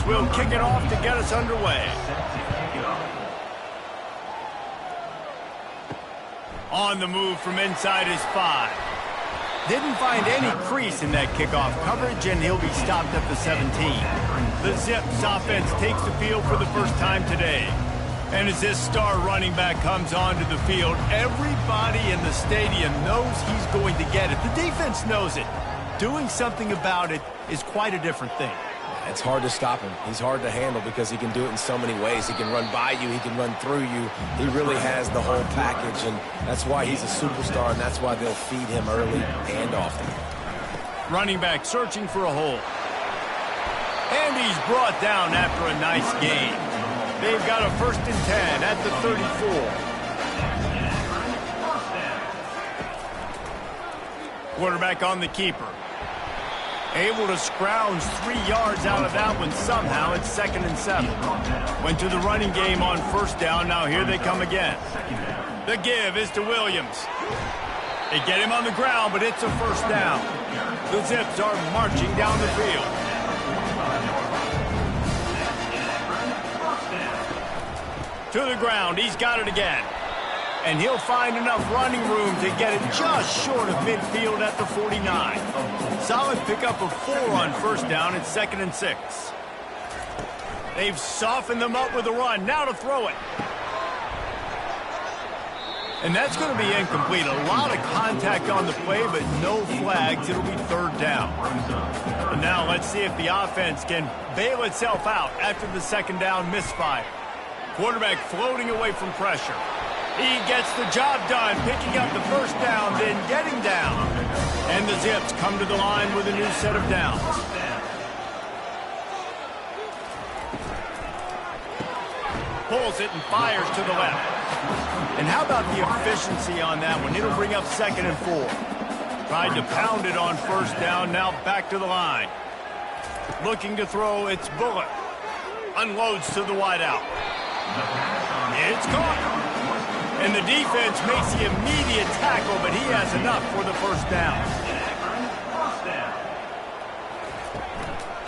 will kick it off to get us underway. On the move from inside his 5. Didn't find any crease in that kickoff coverage, and he'll be stopped at the 17. The Zips offense takes the field for the first time today. And as this star running back comes onto the field, everybody in the stadium knows he's going to get it. The defense knows it. Doing something about it is quite a different thing. It's hard to stop him. He's hard to handle because he can do it in so many ways. He can run by you. He can run through you. He really has the whole package, and that's why he's a superstar, and that's why they'll feed him early and often. Running back searching for a hole. And he's brought down after a nice gain. They've got a 1st and 10 at the 34. Quarterback on the keeper. Able to scrounge 3 yards out of that one somehow. It's 2nd and 7. Went to the running game on 1st down. Now here they come again. The give is to Williams. They get him on the ground, but it's a 1st down. The Zips are marching down the field. To the ground. He's got it again. And he'll find enough running room to get it just short of midfield at the 49. Solid pickup of 4 on 1st down. It's 2nd and 6. They've softened them up with a run. Now to throw it. And that's going to be incomplete. A lot of contact on the play, but no flags. It'll be 3rd down. And now let's see if the offense can bail itself out after the 2nd down misfire. Quarterback floating away from pressure. He gets the job done, picking up the 1st down, then getting down. And the Zips come to the line with a new set of downs. Pulls it and fires to the left. And how about the efficiency on that one? It'll bring up 2nd and 4. Tried to pound it on 1st down, now back to the line. Looking to throw, it's Bullock. Unloads to the wideout. It's caught. And the defense makes the immediate tackle, but he has enough for the 1st down.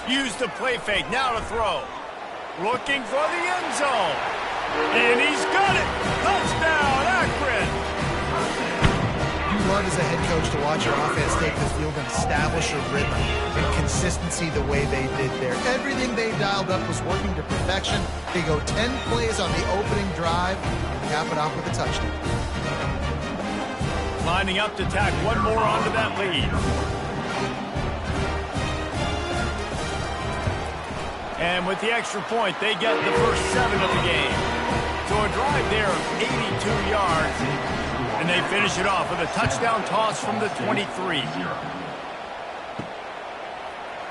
Use the play fake, now to throw. Looking for the end zone. And he's got it. Touchdown, Akron. You love as a head coach to watch your offense take the field and establish a rhythm and consistency the way they did there. Everything they dialed up was working to perfection. They go 10 plays on the opening drive. Cap it off with a touchdown. Lining up to tack one more onto that lead. And with the extra point, they get the first 7 of the game. So a drive there of 82 yards. And they finish it off with a touchdown toss from the 23.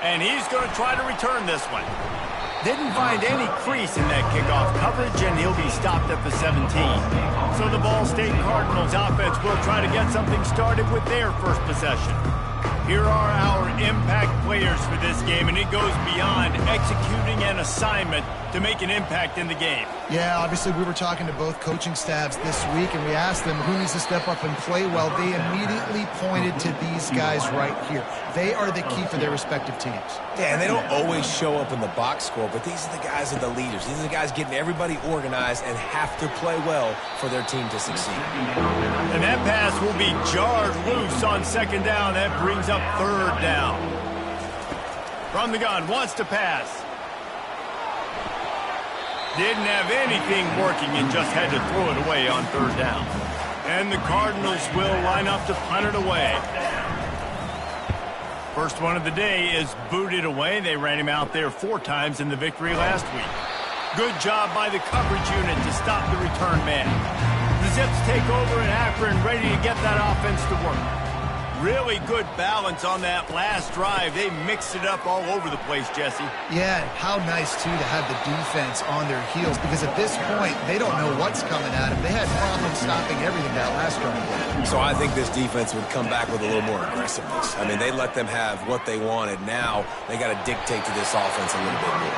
And he's going to try to return this one. Didn't find any crease in that kickoff coverage, and he'll be stopped at the 17. So the Ball State Cardinals offense will try to get something started with their first possession. Here are our impact players for this game, and it goes beyond executing an assignment to make an impact in the game. Yeah, obviously we were talking to both coaching staffs this week, and we asked them who needs to step up and play well. They immediately pointed to these guys right here. They are the key for their respective teams. Yeah, and they don't always show up in the box score, but these are the guys that are the leaders. These are the guys getting everybody organized and have to play well for their team to succeed. And that pass will be jarred loose on 2nd down. That brings up 3rd down. From the gun, wants to pass. Didn't have anything working and just had to throw it away on 3rd down. And the Cardinals will line up to punt it away. First one of the day is booted away. They ran him out there 4 times in the victory last week. Good job by the coverage unit to stop the return man. The Zips take over in Akron, ready to get that offense to work. Really good balance on that last drive. They mixed it up all over the place, Jesse. Yeah, how nice, too, to have the defense on their heels, because at this point, they don't know what's coming at them. They had problems stopping everything that last drive. So I think this defense would come back with a little more aggressiveness. I mean, they let them have what they wanted. Now they got to dictate to this offense a little bit more.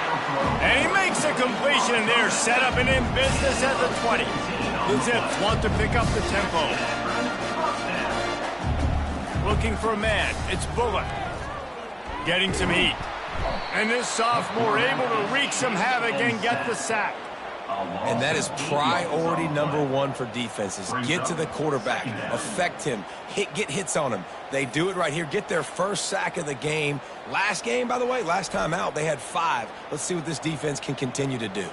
And he makes a completion, and they're set up and in business at the 20. The Zips want to pick up the tempo. Looking for a man. It's Bullock. Getting some heat. And this sophomore able to wreak some havoc and get the sack. And that is priority number one for defenses. Get to the quarterback, affect him, get hits on him. They do it right here. Get their first sack of the game. Last game, by the way, last time out, they had 5. Let's see what this defense can continue to do.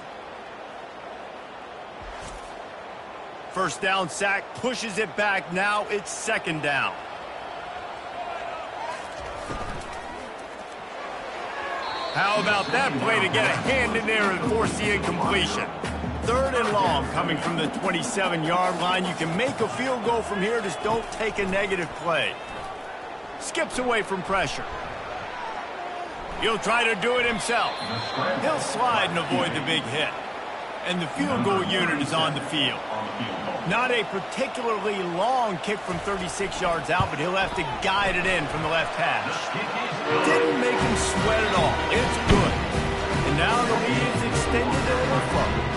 First down sack, pushes it back. Now it's second down. How about that play to get a hand in there and force the incompletion? Third and long coming from the 27-yard line. You can make a field goal from here, just don't take a negative play. Skips away from pressure. He'll try to do it himself. He'll slide and avoid the big hit. And the field goal unit is on the field. Not a particularly long kick from 36 yards out, but he'll have to guide it in from the left hash. Didn't make him sweat at all. It's good. And now the lead is extended to overflow.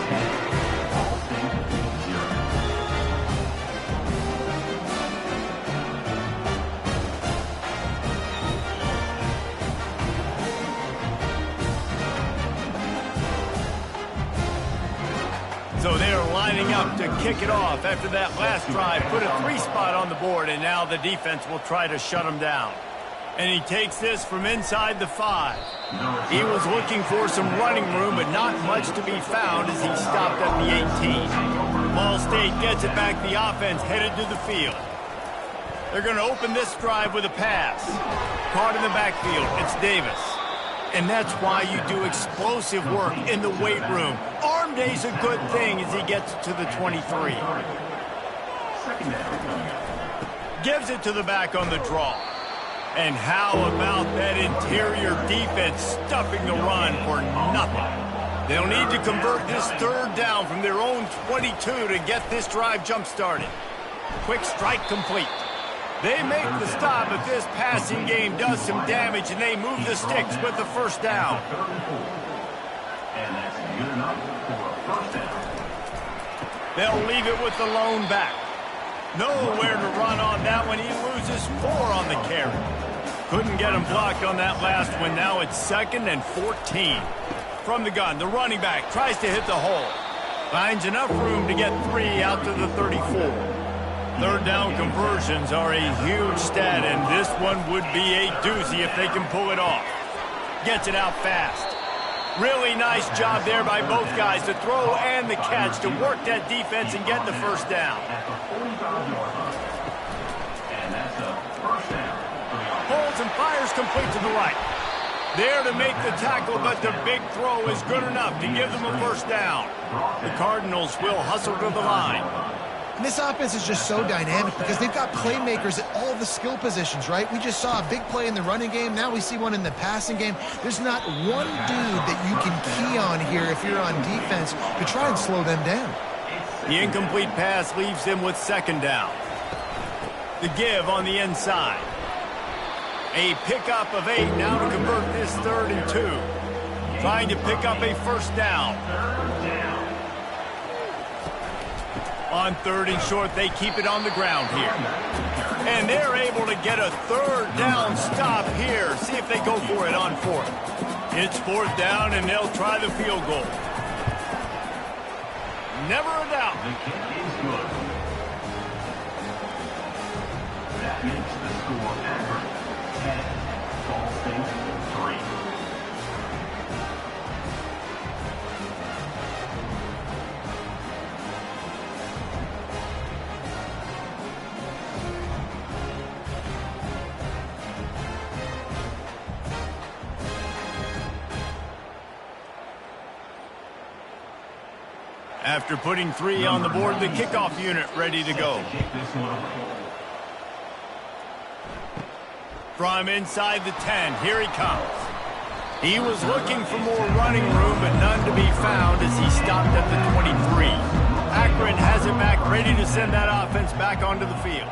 So they're lining up to kick it off after that last drive. Put a 3 spot on the board, and now the defense will try to shut them down. And he takes this from inside the 5. He was looking for some running room, but not much to be found as he stopped at the 18. Ball State gets it back. The offense headed to the field. They're going to open this drive with a pass. Caught in the backfield. It's Davis. And that's why you do explosive work in the weight room. Arm day's a good thing as he gets to the 23. Gives it to the back on the draw. And how about that interior defense stuffing the run for nothing? They'll need to convert this third down from their own 22 to get this drive jump-started. Quick strike complete. They make the stop, but this passing game does some damage, and they move the sticks with the first down. They'll leave it with the lone back. Nowhere to run on that one. He loses 4 on the carry. Couldn't get him blocked on that last one. Now it's 2nd and 14. From the gun, the running back tries to hit the hole. Finds enough room to get 3 out to the 34. Third down conversions are a huge stat, and this one would be a doozy if they can pull it off. Gets it out fast. Really nice job there by both guys to throw and the catch to work that defense and get the first down. Holds and fires complete to the right. There to make the tackle, but the big throw is good enough to give them a first down. The Cardinals will hustle to the line. And this offense is just so dynamic because they've got playmakers at all the skill positions, right? We just saw a big play in the running game. Now we see one in the passing game. There's not one dude that you can key on here if you're on defense to try and slow them down. The incomplete pass leaves them with second down. The give on the inside. A pickup of 8 now to convert this 3rd and 2. Trying to pick up a first down. On 3rd and short, they keep it on the ground here. And they're able to get a 3rd down stop here. See if they go for it on 4th. It's 4th down, and they'll try the field goal. Never a doubt. The kick is good. That makes the score Akron 10, Ball State 3. After putting 3 on the board, the kickoff unit ready to go. From inside the 10, here he comes. He was looking for more running room, but none to be found as he stopped at the 23. Akron has it back, ready to send that offense back onto the field.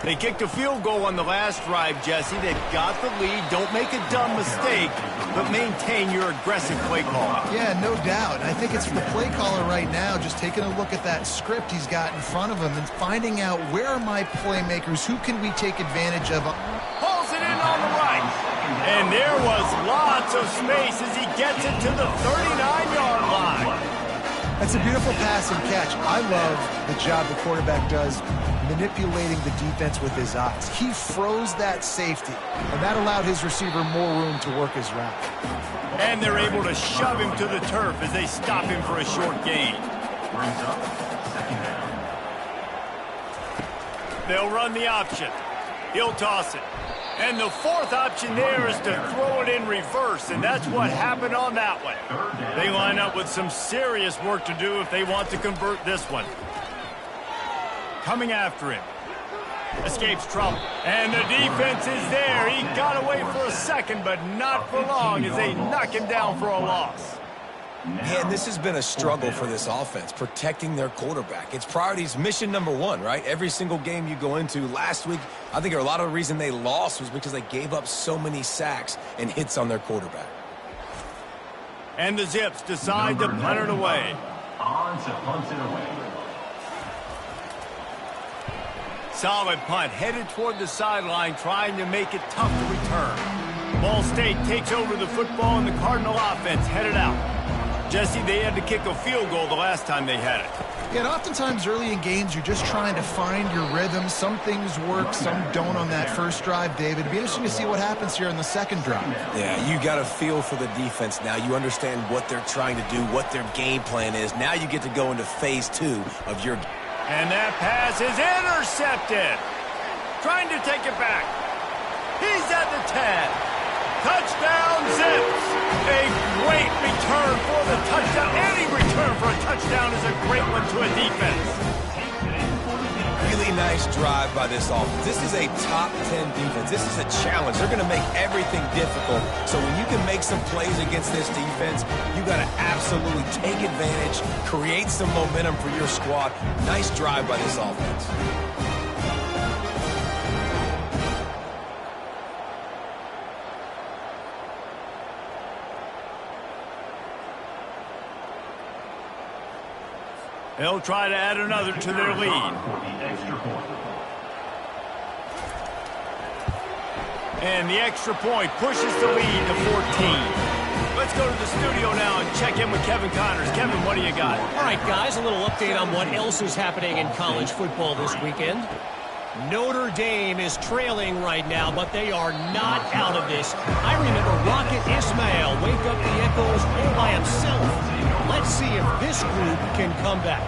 They kicked a field goal on the last drive, Jesse. They've got the lead. Don't make a dumb mistake, but maintain your aggressive play call. Yeah, no doubt. I think it's the play caller right now just taking a look at that script he's got in front of him and finding out where are my playmakers, who can we take advantage of. Pulls it in on the right. And there was lots of space as he gets it to the 39-yard line. That's a beautiful pass and catch. I love the job the quarterback does manipulating the defense with his eyes. He froze that safety, and that allowed his receiver more room to work his route. And they're able to shove him to the turf as they stop him for a short gain. Brings up second down. They'll run the option. He'll toss it. And the fourth option there is to throw it in reverse, and that's what happened on that one. They line up with some serious work to do if they want to convert this one. Coming after him. Escapes trouble. And the defense is there. He got away for a second, but not for long as they knock him down for a loss. Man, this has been a struggle for this offense, protecting their quarterback. It's priorities, mission number one, right? Every single game you go into. Last week, I think a lot of the reason they lost was because they gave up so many sacks and hits on their quarterback. And the Zips decide to punt it away. On to punt it away. Solid punt, headed toward the sideline, trying to make it tough to return. Ball State takes over the football, and the Cardinal offense headed out. Jesse, they had to kick a field goal the last time they had it. Yeah, and oftentimes early in games, you're just trying to find your rhythm. Some things work, some don't on that first drive, David. It'd be interesting to see what happens here in the second drive. Yeah, you got a feel for the defense now. You understand what they're trying to do, what their game plan is. Now you get to go into phase two of your game. And that pass is intercepted. Trying to take it back. He's at the 10. Touchdown, Zips. A great return for the touchdown. Any return for a touchdown is a great one to a defense. Really nice drive by this offense. This is a top 10 defense. This is a challenge. They're going to make everything difficult. So when you can make some plays against this defense, you got to absolutely take advantage, create some momentum for your squad. Nice drive by this offense. They'll try to add another to their lead. And the extra point pushes the lead to 14. Let's go to the studio now and check in with Kevin Connors. Kevin, what do you got? All right, guys, a little update on what else is happening in college football this weekend. Notre Dame is trailing right now, but they are not out of this. I remember Rocket Ismail wake up the Echoes all by himself. Let's see if this group can come back.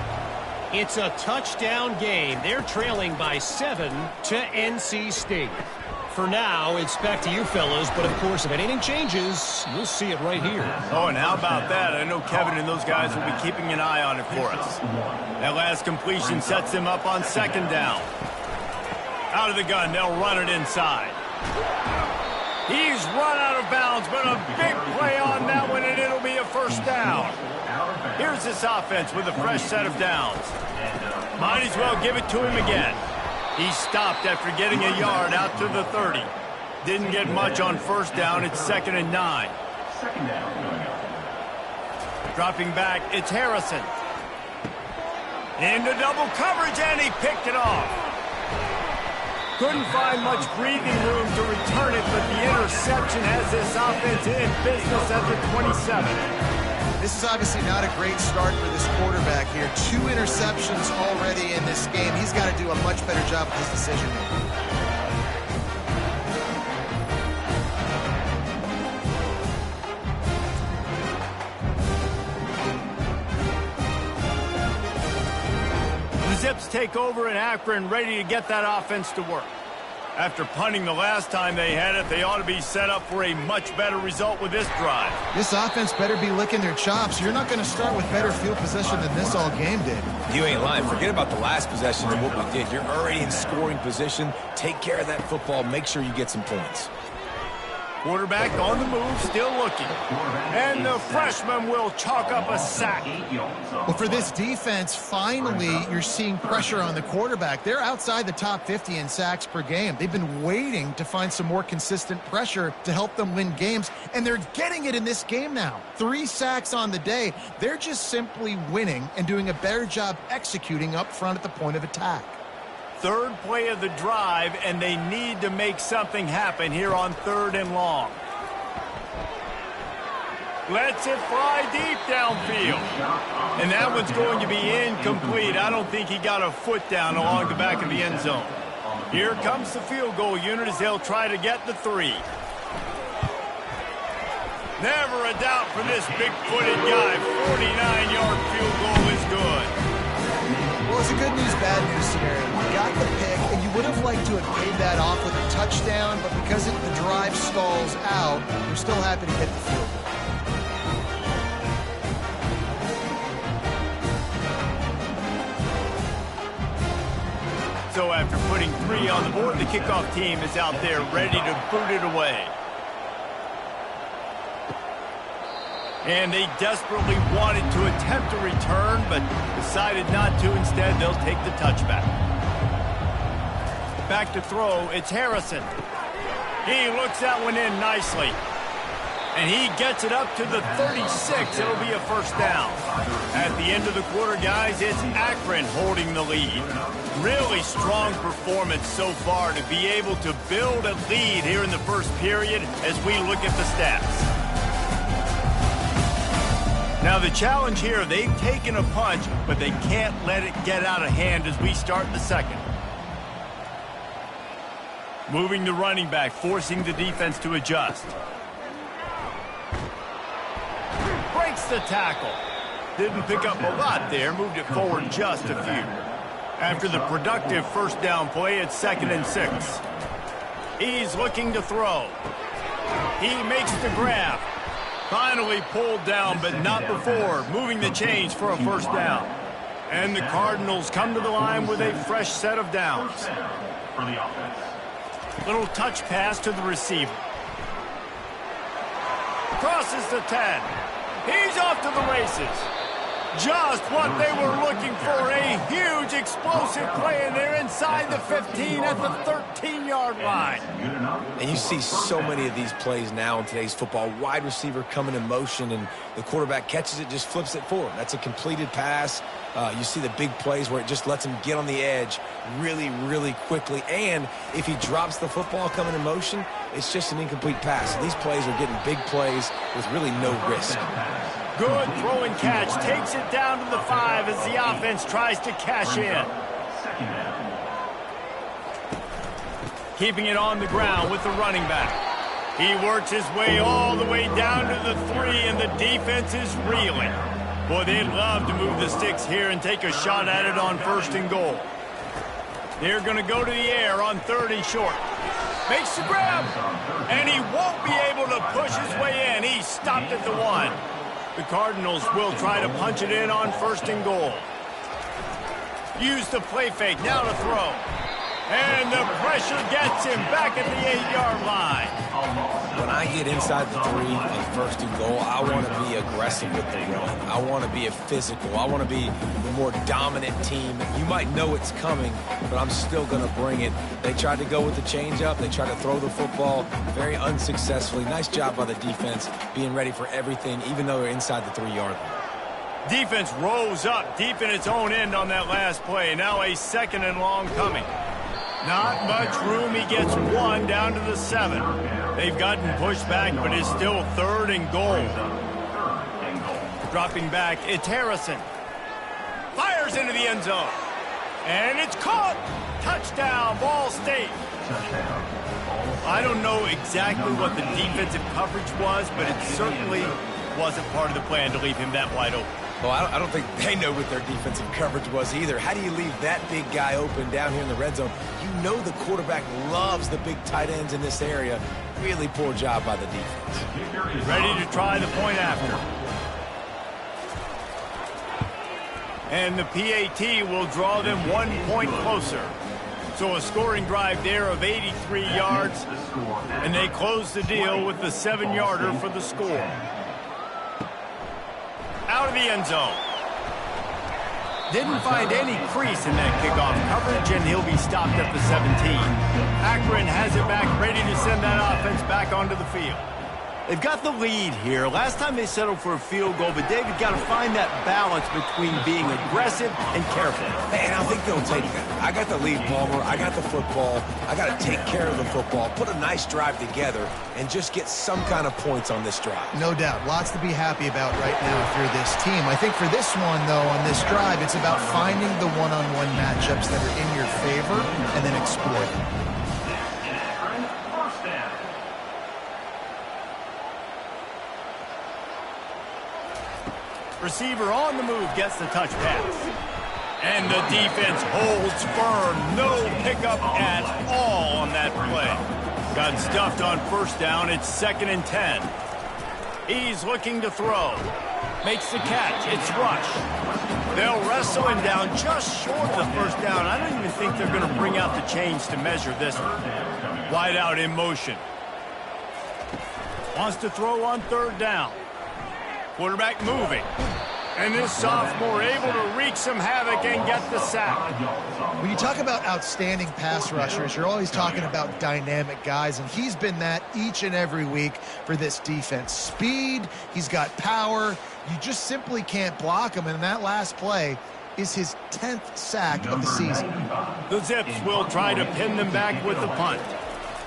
It's a touchdown game. They're trailing by 7 to NC State. For now, it's back to you fellas, but of course, if anything changes, you'll see it right here. Oh, and how about that? I know Kevin and those guys will be keeping an eye on it for us. That last completion sets them up on second down. Out of the gun, they'll run it inside. He's run out of bounds, but a big play on that one, and it'll be a first down. Here's this offense with a fresh set of downs. Might as well give it to him again. He stopped after getting a yard out to the 30. Didn't get much on first down. It's 2nd and 9. Second down. Dropping back, it's Harrison. Into double coverage, and he picked it off. Couldn't find much breathing room to return it, but the interception has this offense in business at the 27. This is obviously not a great start for this quarterback here. 2 interceptions already in this game. He's got to do a much better job with his decision making. The Zips take over in Akron, ready to get that offense to work. After punting the last time they had it, they ought to be set up for a much better result with this drive. This offense better be licking their chops. You're not going to start with better field possession than this all game did. You ain't lying. Forget about the last possession and what we did. You're already in scoring position. Take care of that football. Make sure you get some points. Quarterback on the move, still looking. And the freshman will chalk up a sack. Well, for this defense, finally, you're seeing pressure on the quarterback. They're outside the top 50 in sacks per game. They've been waiting to find some more consistent pressure to help them win games, and they're getting it in this game now. 3 sacks on the day. They're just simply winning and doing a better job executing up front at the point of attack. third play of the drive, and they need to make something happen here on 3rd and long. Lets it fly deep downfield. And that one's going to be incomplete. I don't think he got a foot down along the back of the end zone. Here comes the field goal unit as they'll try to get the 3. Never a doubt for this big-footed guy. 49-yard field goal is good. Well, it's a good news, bad news scenario. You got the pick, and you would have liked to have paid that off with a touchdown, but because the drive stalls out, you're still happy to get the field goal. So after putting 3 on the board, the kickoff team is out there ready to boot it away. And they desperately wanted to attempt a return, but decided not to. Instead, they'll take the touchback. Back to throw, it's Harrison. He looks that one in nicely. And he gets it up to the 36. It'll be a first down. At the end of the quarter, guys, it's Akron holding the lead. Really strong performance so far to be able to build a lead here in the first period as we look at the stats. Now the challenge here, they've taken a punch, but they can't let it get out of hand as we start the second. Moving the running back, forcing the defense to adjust. Breaks the tackle. Didn't pick up a lot there, moved it forward just a few. After the productive first down play, it's 2nd and 6. He's looking to throw. He makes the grab. Finally pulled down, but not before. Moving the chains for a first down. And the Cardinals come to the line with a fresh set of downs. Little touch pass to the receiver. Crosses the 10. He's off to the races. Just what they were looking for, a huge explosive play, and they're inside the 15 at the 13-yard line. And you see so many of these plays now in today's football. Wide receiver coming in motion, and the quarterback catches it, just flips it forward. That's a completed pass. You see the big plays where it just lets him get on the edge really, really quickly. And if he drops the football coming in motion, it's just an incomplete pass. So these plays are getting big plays with really no risk. Good throw and catch. Takes it down to the 5 as the offense tries to cash in. Keeping it on the ground with the running back. He works his way all the way down to the 3, and the defense is reeling. Boy, they'd love to move the sticks here and take a shot at it on 1st and goal. They're going to go to the air on 3rd and short. Makes the grab, and he won't be able to push his way in. He's stopped at the 1. The Cardinals will try to punch it in on 1st and goal. Use the play fake, now to throw. And the pressure gets him back at the 8-yard line. When I get inside the 3 on 1st and goal, I want to be aggressive with the run. I want to be a physical. I want to be the more dominant team. You might know it's coming, but I'm still going to bring it. They tried to go with the changeup. They tried to throw the football very unsuccessfully. Nice job by the defense being ready for everything, even though they're inside the 3-yard line. Defense rose up deep in its own end on that last play. Now a 2nd and long coming. Not much room. He gets 1 down to the 7. They've gotten pushed back, but it's still 3rd and goal. Dropping back, it's Harrison. Fires into the end zone. And it's caught. Touchdown, Ball State. I don't know exactly what the defensive coverage was, but it certainly wasn't part of the plan to leave him that wide open. Well, I don't think they know what their defensive coverage was either. How do you leave that big guy open down here in the red zone? You know the quarterback loves the big tight ends in this area. Really poor job by the defense. Ready to try the point after. And the PAT will draw them 1 point closer. So a scoring drive there of 83 yards. And they close the deal with the 7-yarder for the score. Out of the end zone. Didn't find any crease in that kickoff coverage, and he'll be stopped at the 17. Akron has it back, ready to send that offense back onto the field. They've got the lead here. Last time they settled for a field goal, but David got to find that balance between being aggressive and careful. Man, I think they'll take that. I got the lead, Palmer. I got the football. I got to take care of the football, put a nice drive together, and just get some kind of points on this drive. No doubt. Lots to be happy about right now if you're this team. I think for this one, though, on this drive, it's about finding the one-on-one matchups that are in your favor and then exploiting. Receiver on the move gets the touch pass. And the defense holds firm. No pickup at all on that play. Got stuffed on first down. It's 2nd and 10. He's looking to throw. Makes the catch. It's Rush. They'll wrestle him down just short of the first down. I don't even think they're going to bring out the chains to measure this one. Wide out in motion. Wants to throw on 3rd down. Quarterback moving. And this sophomore able to wreak some havoc and get the sack. When you talk about outstanding pass rushers, you're always talking about dynamic guys, and he's been that each and every week for this defense. Speed, he's got power. You just simply can't block him, and that last play is his 10th sack of the season. The Zips will try to pin them back with the punt.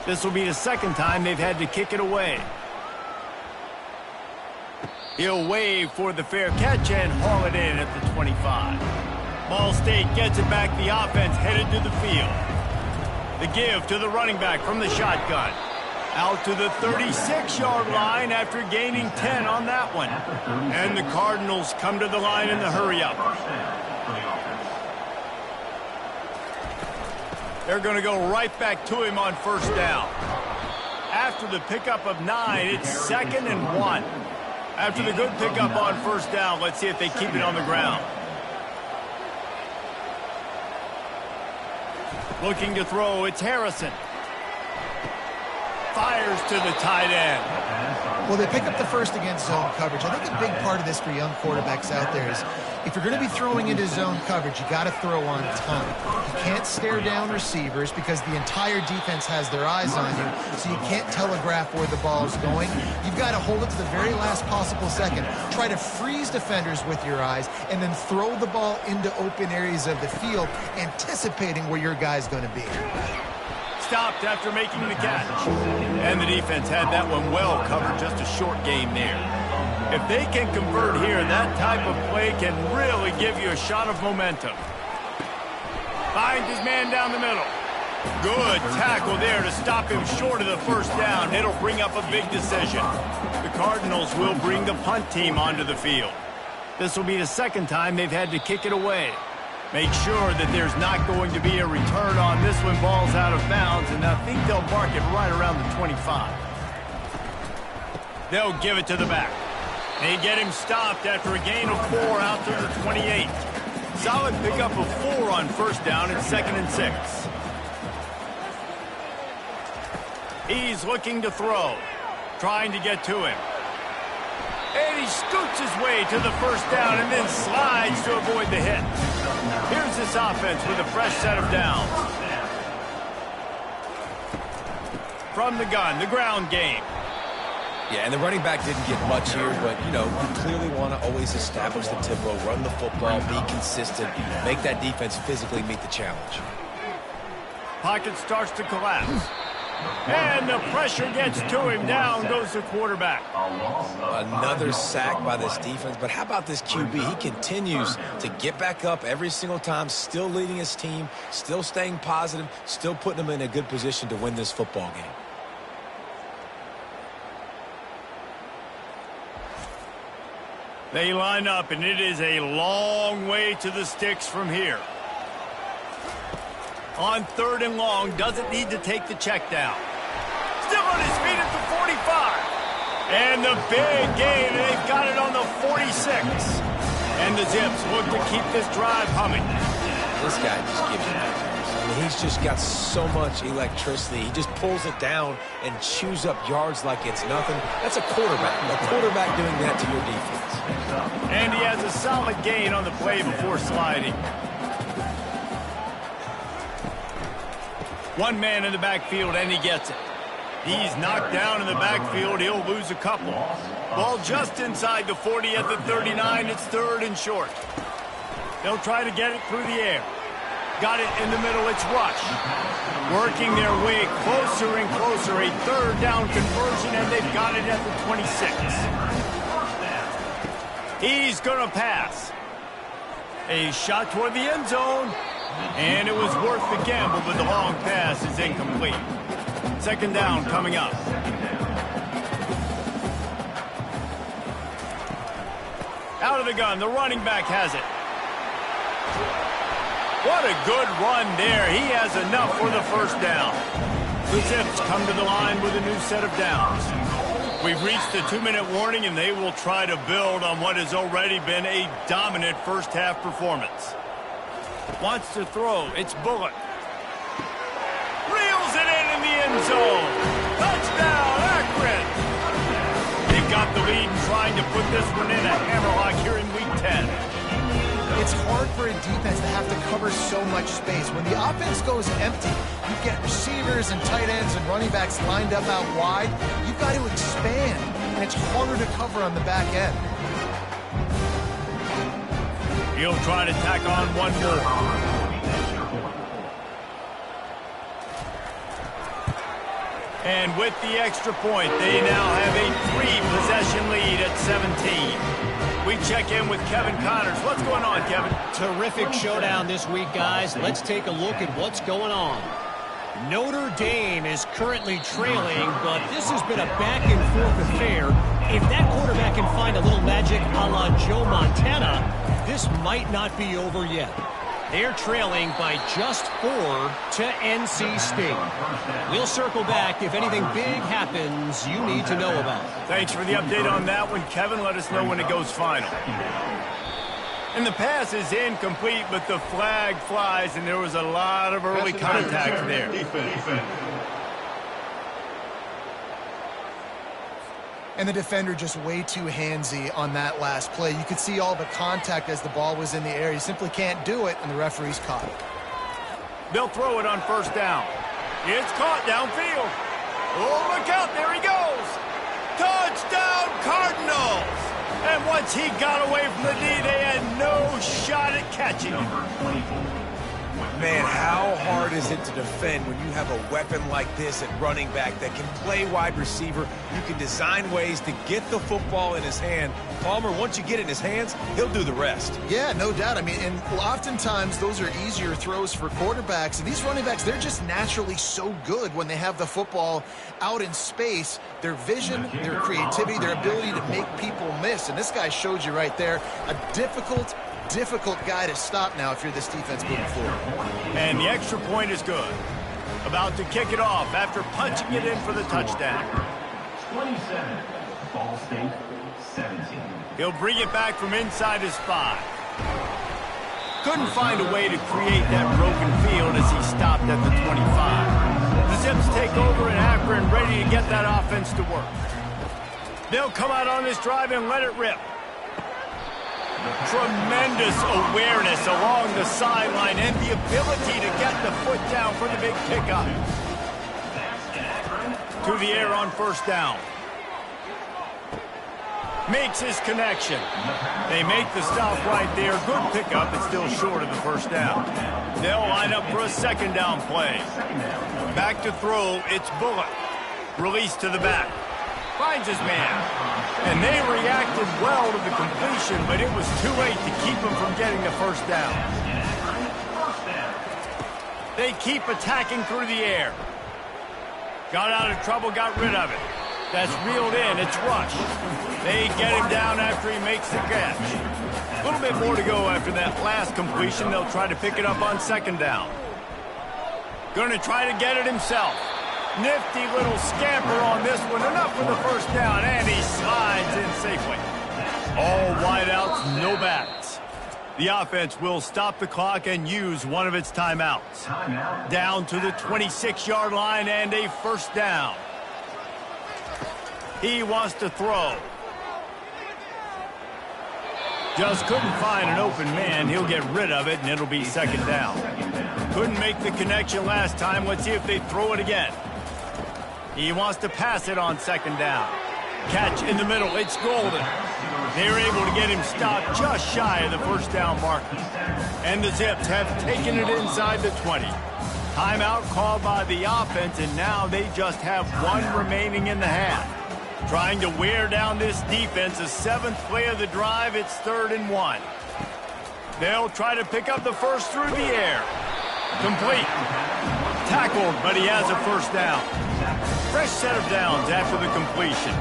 This will be the 2nd time they've had to kick it away. He'll wave for the fair catch and haul it in at the 25. Ball State gets it back. The offense headed to the field. The give to the running back from the shotgun. Out to the 36-yard line after gaining 10 on that one. And the Cardinals come to the line in the hurry-up. They're going to go right back to him on 1st down. After the pickup of 9, it's 2nd and 1. After the good pickup on 1st down, let's see if they keep it on the ground. Looking to throw, it's Harrison. Fires to the tight end. Well, they pick up the first against zone coverage. I think a big part of this for young quarterbacks out there is if you're going to be throwing into zone coverage, you got to throw on time. You can't stare down receivers because the entire defense has their eyes on you, so you can't telegraph where the ball's going. You've got to hold it to the very last possible second. Try to freeze defenders with your eyes and then throw the ball into open areas of the field, anticipating where your guy's going to be. Stopped after making the catch. And the defense had that one well covered, just a short game there. If they can convert here, that type of play can really give you a shot of momentum. Finds his man down the middle. Good tackle there to stop him short of the 1st down. It'll bring up a big decision. The Cardinals will bring the punt team onto the field. This will be the 2nd time they've had to kick it away. Make sure that there's not going to be a return on this when ball's out of bounds, and I think they'll mark it right around the 25. They'll give it to the back. They get him stopped after a gain of 4 out to the 28. Solid pickup of 4 on 1st down and 2nd and 6. He's looking to throw, trying to get to him. And he scoots his way to the 1st down and then slides to avoid the hit. Here's this offense with a fresh set of downs. From the gun, the ground game. Yeah, and the running back didn't get much here, but, you know, you clearly want to always establish the tempo, run the football, be consistent, make that defense physically meet the challenge. Pocket starts to collapse. And the pressure gets to him. Down goes the quarterback. Another sack by this defense. But how about this QB? He continues to get back up every single time, still leading his team, still staying positive, still putting them in a good position to win this football game. They line up, and it is a long way to the sticks from here. On 3rd and long, doesn't need to take the check down. Still on his feet at the 45. And the big gain, they've got it on the 46. And the Zips look to keep this drive humming. This guy just gives you nightmares. I mean, he's just got so much electricity. He just pulls it down and chews up yards like it's nothing. That's a quarterback. A quarterback doing that to your defense. And he has a solid gain on the play before sliding. One man in the backfield, and he gets it. He's knocked down in the backfield. He'll lose a couple. Ball just inside the 40 at the 39. It's third and short. They'll try to get it through the air. Got it in the middle. It's Rush. Working their way closer and closer. A third down conversion, and they've got it at the 26. He's going to pass. A shot toward the end zone. And it was worth the gamble, but the long pass is incomplete. Second down coming up. Out of the gun, the running back has it. What a good run there. He has enough for the first down. The Zips come to the line with a new set of downs. We've reached the 2-minute warning, and they will try to build on what has already been a dominant first-half performance. Wants to throw. It's Bullock. Reels it in the end zone. Touchdown, Akron. They got the lead and trying to put this one in a hammerlock here in Week 10. It's hard for a defense to have to cover so much space. When the offense goes empty, you get receivers and tight ends and running backs lined up out wide. You've got to expand, and it's harder to cover on the back end. He'll try to tack on one more. And with the extra point, they now have a 3-possession lead at 17. We check in with Kevin Connors. What's going on, Kevin? Terrific showdown this week, guys. Let's take a look at what's going on. Notre Dame is currently trailing, but this has been a back-and-forth affair. If that quarterback can find a little magic a la Joe Montana, this might not be over yet. They're trailing by just 4 to NC State. We'll circle back if anything big happens you need to know about. Thanks for the update on that one, Kevin. Let us know when it goes final. And the pass is incomplete, but the flag flies, and there was a lot of early contact there. And the defender just way too handsy on that last play. You could see all the contact as the ball was in the air. You simply can't do it, and the referee's caught it. They'll throw it on first down. It's caught downfield. Oh, look out. There he goes. Touchdown, Cardinals. And once he got away from the D, they had no shot at catching him. Man, how hard is it to defend when you have a weapon like this at running back that can play wide receiver? You can design ways to get the football in his hand. Palmer, once you get it in his hands, he'll do the rest. Yeah, no doubt. I mean, and oftentimes those are easier throws for quarterbacks. And these running backs, they're just naturally so good when they have the football out in space. Their vision, their creativity, their ability to make people miss. And this guy showed you right there a difficult guy to stop now if you're this defense moving forward. And the extra point is good. About to kick it off after punching it in for the touchdown. 27, Ball State, 17. He'll bring it back from inside his 5. Couldn't find a way to create that broken field as he stopped at the 25. The Zips take over in Akron, ready to get that offense to work. They'll come out on this drive and let it rip. Tremendous awareness along the sideline and the ability to get the foot down for the big pickup. To the air on first down. Makes his connection. They make the stop right there. Good pickup. It's still short of the first down. They'll line up for a second down play. Back to throw. It's Bullock. Release to the back. Finds his man. And they reacted well to the completion, but it was too late to keep him from getting the first down. They keep attacking through the air. Got out of trouble, got rid of it. That's reeled in. It's Rush. They get him down after he makes the catch. A little bit more to go after that last completion. They'll try to pick it up on second down. Going to try to get it himself. Nifty little scamper on this one. Enough for the first down, and he slides in safely. All wideouts, no backs. The offense will stop the clock and use one of its timeouts. Down to the 26-yard line and a first down. He wants to throw. Just couldn't find an open man. He'll get rid of it, and it'll be second down. Couldn't make the connection last time. Let's see if they throw it again. He wants to pass it on second down. Catch in the middle. It's Golden. They're able to get him stopped just shy of the first down marker. And the Zips have taken it inside the 20. Timeout called by the offense, and now they just have one remaining in the half. Trying to wear down this defense, the 7th play of the drive, it's 3rd and 1. They'll try to pick up the first through the air. Complete. Tackled, but he has a first down. Fresh set of downs after the completion.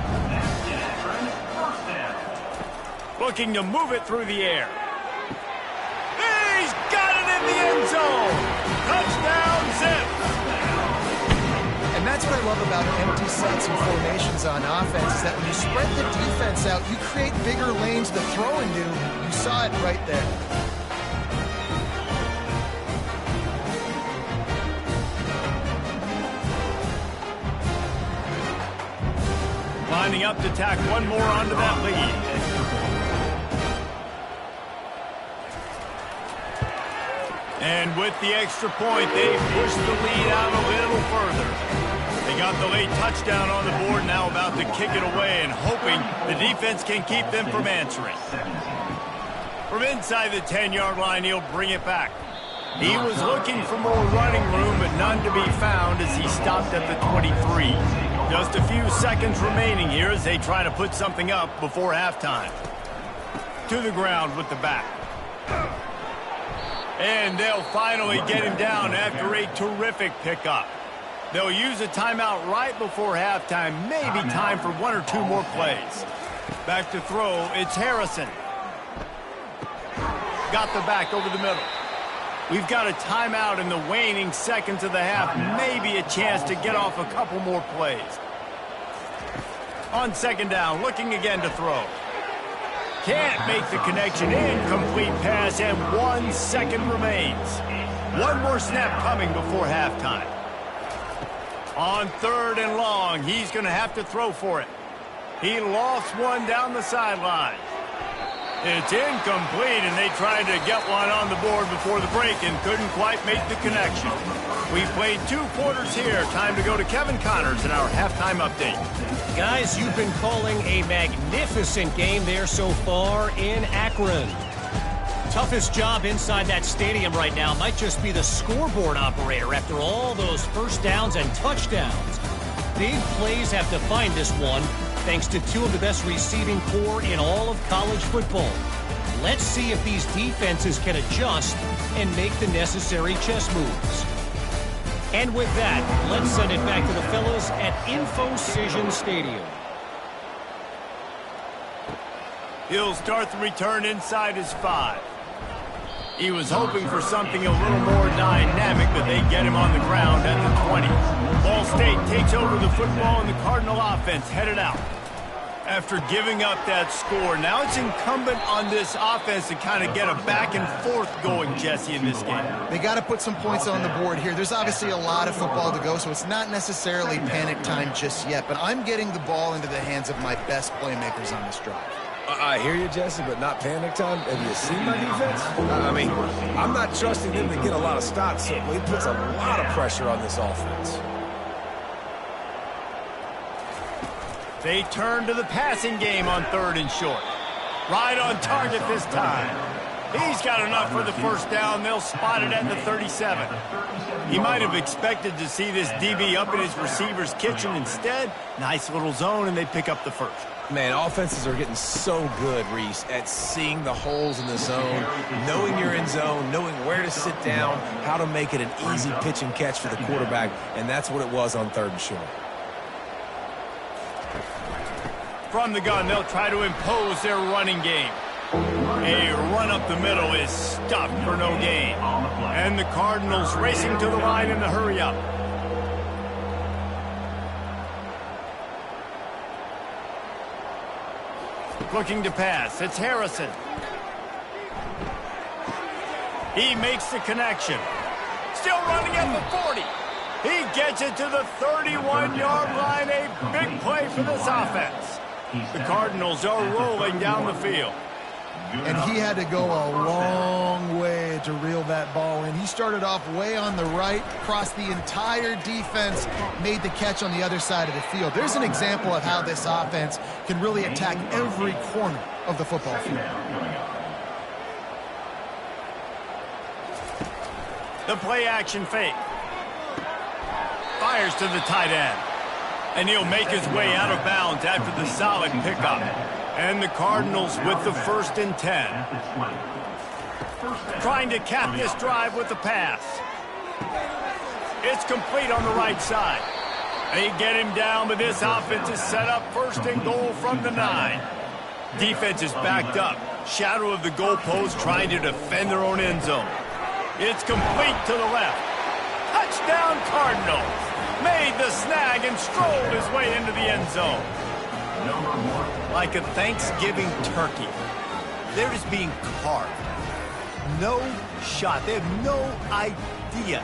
Looking to move it through the air. He's got it in the end zone. Touchdown, Zips. And that's what I love about empty sets and formations on offense, is that when you spread the defense out, you create bigger lanes to throw into. You saw it right there. Lining up to tack one more onto that lead. And with the extra point, they push the lead out a little further. They got the late touchdown on the board, now about to kick it away and hoping the defense can keep them from answering. From inside the 10-yard line, he'll bring it back. He was looking for more running room, but none to be found as he stopped at the 23. Just a few seconds remaining here as they try to put something up before halftime. To the ground with the back. And they'll finally get him down after a terrific pickup. They'll use a timeout right before halftime, maybe time for 1 or 2 more plays. Back to throw, it's Harrison. Got the back over the middle. We've got a timeout in the waning seconds of the half, maybe a chance to get off a couple more plays. On second down, looking again to throw. Can't make the connection. Incomplete pass, and 1 second remains. One more snap coming before halftime. On 3rd and long, he's going to have to throw for it. He lost one down the sideline. It's incomplete, and they tried to get one on the board before the break and couldn't quite make the connection. We've played 2 quarters here. Time to go to Kevin Connors in our halftime update. Guys, you've been calling a magnificent game there so far in Akron. Toughest job inside that stadium right now might just be the scoreboard operator after all those first downs and touchdowns. Big plays have defined this one, thanks to 2 of the best receiving corps in all of college football. Let's see if these defenses can adjust and make the necessary chess moves. And with that, let's send it back to the fellas at Infocision Stadium. He'll start the return inside his 5. He was hoping for something a little more dynamic, but they get him on the ground at the 20. Ball State takes over the football, and the Cardinal offense headed out. After giving up that score, now it's incumbent on this offense to kind of get a back and forth going, Jesse, in this game. They got to put some points on the board here. There's obviously a lot of football to go, so it's not necessarily panic time just yet, but I'm getting the ball into the hands of my best playmakers on this drive. I hear you, Jesse, but not panic time. Have you seen my defense? I mean, I'm not trusting them to get a lot of stops, so it puts a lot of pressure on this offense. They turn to the passing game on 3rd and short. Right on target this time. He's got enough for the first down. They'll spot it at the 37. He might have expected to see this DB up in his receiver's kitchen. Instead, nice little zone, and they pick up the first. Man, offenses are getting so good, Reese, at seeing the holes in the zone, knowing you're in zone, knowing where to sit down, how to make it an easy pitch and catch for the quarterback, and that's what it was on 3rd and short. From the gun, they'll try to impose their running game. A run up the middle is stuffed for no gain. And the Cardinals racing to the line in the hurry up. Looking to pass, it's Harrison. He makes the connection. Still running at the 40. He gets it to the 31-yard line. A big play for this offense. The Cardinals are rolling down the field. and he had to go a long way to reel that ball in. He started off way on the right, crossed the entire defense, made the catch on the other side of the field. There's an example of how this offense can really attack every corner of the football field. The play action fake. Fires to the tight end. And he'll make his way out of bounds after the solid pickup. And the Cardinals with the 1st and 10. Trying to cap this drive with the pass. It's complete on the right side. They get him down, but this offense is set up 1st and goal from the 9. Defense is backed up. Shadow of the goalpost trying to defend their own end zone. It's complete to the left. Touchdown Cardinals. Made the snag and strolled his way into the end zone. Like a Thanksgiving turkey, they're just being carved. No shot. They have no idea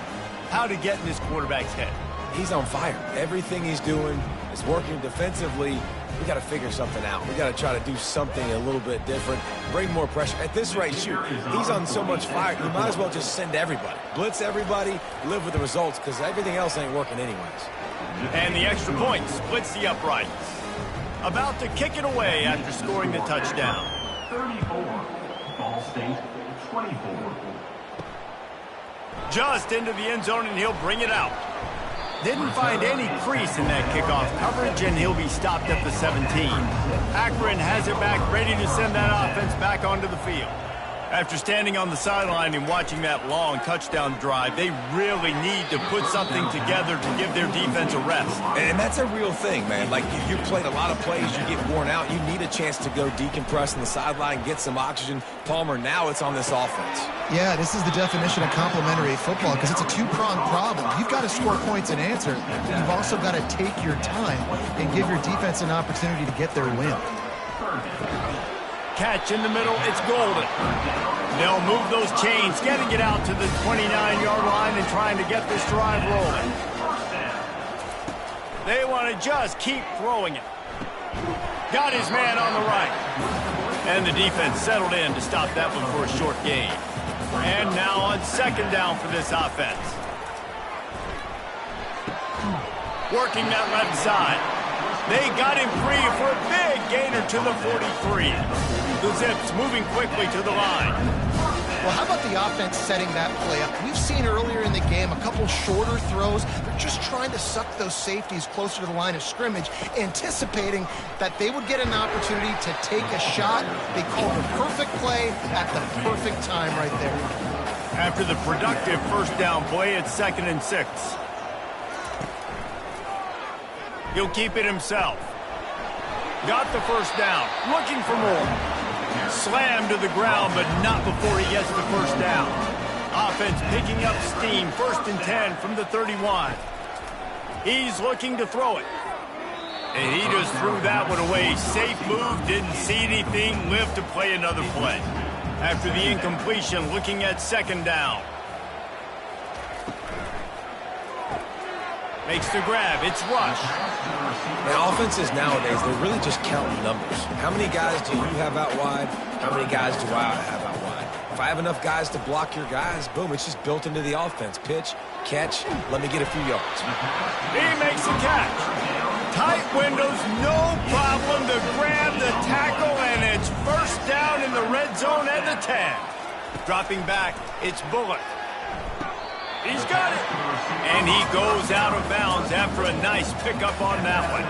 how to get in this quarterback's head. He's on fire. Everything he's doing is working defensively. We got to figure something out. We got to try to do something a little bit different, bring more pressure. At this rate, shoot, he's on so much fire, you might as well just send everybody. Blitz everybody, live with the results, because everything else ain't working anyways. And the extra point splits the uprights. About to kick it away after scoring the touchdown. 34. Ball State, 24. Just into the end zone, and he'll bring it out. Didn't find any crease in that kickoff coverage, and he'll be stopped at the 17. Akron has it back, ready to send that offense back onto the field. After standing on the sideline and watching that long touchdown drive, they really need to put something together to give their defense a rest. And that's a real thing, man. Like, you played a lot of plays, you get worn out, you need a chance to go decompress on the sideline, get some oxygen. Palmer, now it's on this offense. Yeah, this is the definition of complementary football because it's a two-pronged problem. You've got to score points and answer, but you've also got to take your time and give your defense an opportunity to get their win. Catch in the middle, it's golden. They'll move those chains, getting it out to the 29-yard line and trying to get this drive rolling. They want to just keep throwing it. Got his man on the right. And the defense settled in to stop that one for a short gain. And now on 2nd down for this offense. Working that left side. They got him free for a big gainer to the 43. The Zips moving quickly to the line. Well, how about the offense setting that play up? We've seen earlier in the game a couple shorter throws. They're just trying to suck those safeties closer to the line of scrimmage, anticipating that they would get an opportunity to take a shot. They called the perfect play at the perfect time right there. After the productive 1st down play, it's 2nd and 6. He'll keep it himself. Got the 1st down. Looking for more. Slammed to the ground, but not before he gets the 1st down. Offense picking up steam. 1st and 10 from the 31. He's looking to throw it. And he just threw that one away. Safe move. Didn't see anything. Lived to play another play. After the incompletion, looking at 2nd down. Makes the grab. It's Rush. Now, offenses nowadays, they're really just counting numbers. How many guys do you have out wide? How many guys do I have out wide? If I have enough guys to block your guys, boom, it's just built into the offense. Pitch, catch, let me get a few yards. He makes a catch. Tight windows, no problem to grab the tackle, and it's 1st down in the red zone at the 10. Dropping back, it's Bullock. He's got it. And he goes out of bounds after a nice pickup on that one.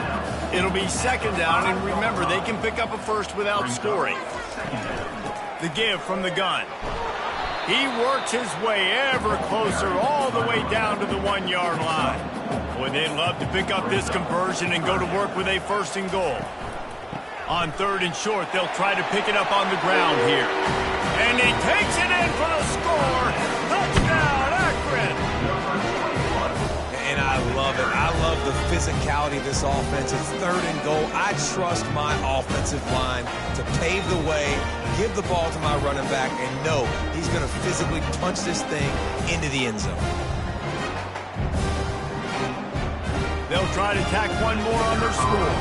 It'll be 2nd down, and remember, they can pick up a 1st without scoring. The give from the gun. He works his way ever closer all the way down to the 1-yard line. Boy, they'd love to pick up this conversion and go to work with a 1st and goal. On 3rd and short, they'll try to pick it up on the ground here. And he takes it in for the score. Touchdown, Akron. And I love it. I love the physicality of this offense. It's 3rd and goal. I trust my offensive line to pave the way, give the ball to my running back, and know he's going to physically punch this thing into the end zone. They'll try to tack one more on their score.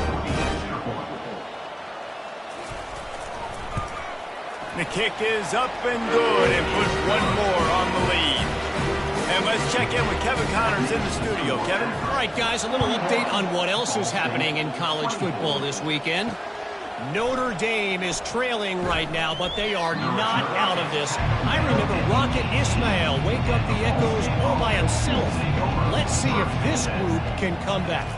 kick is up and good and puts one more on the lead. And let's check in with Kevin Connors in the studio. Kevin? All right, guys, a little update on what else is happening in college football this weekend. Notre Dame is trailing right now, but they are not out of this. I remember Rocket Ismail wake up the echoes all by himself. Let's see if this group can come back.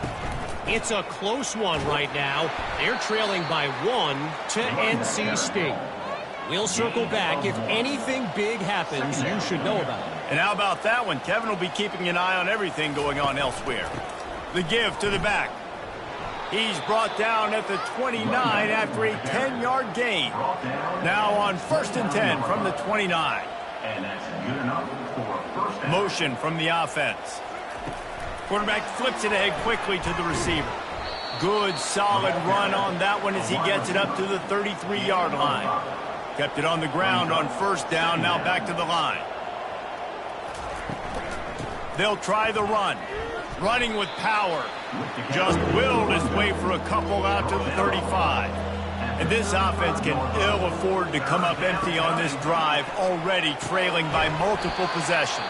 It's a close one right now. They're trailing by 1 to NC State. We'll circle back. If anything big happens, you should know about it. And how about that one? Kevin will be keeping an eye on everything going on elsewhere. The give to the back. He's brought down at the 29 after a 10-yard gain. Now on 1st and 10 from the 29. And that's good enough for a first down. Motion from the offense. Quarterback flips it ahead quickly to the receiver. Good, solid run on that one as he gets it up to the 33-yard line. Kept it on the ground on 1st down, now back to the line. They'll try the run. Running with power. Just willed his way for a couple out to the 35. And this offense can ill afford to come up empty on this drive, already trailing by multiple possessions.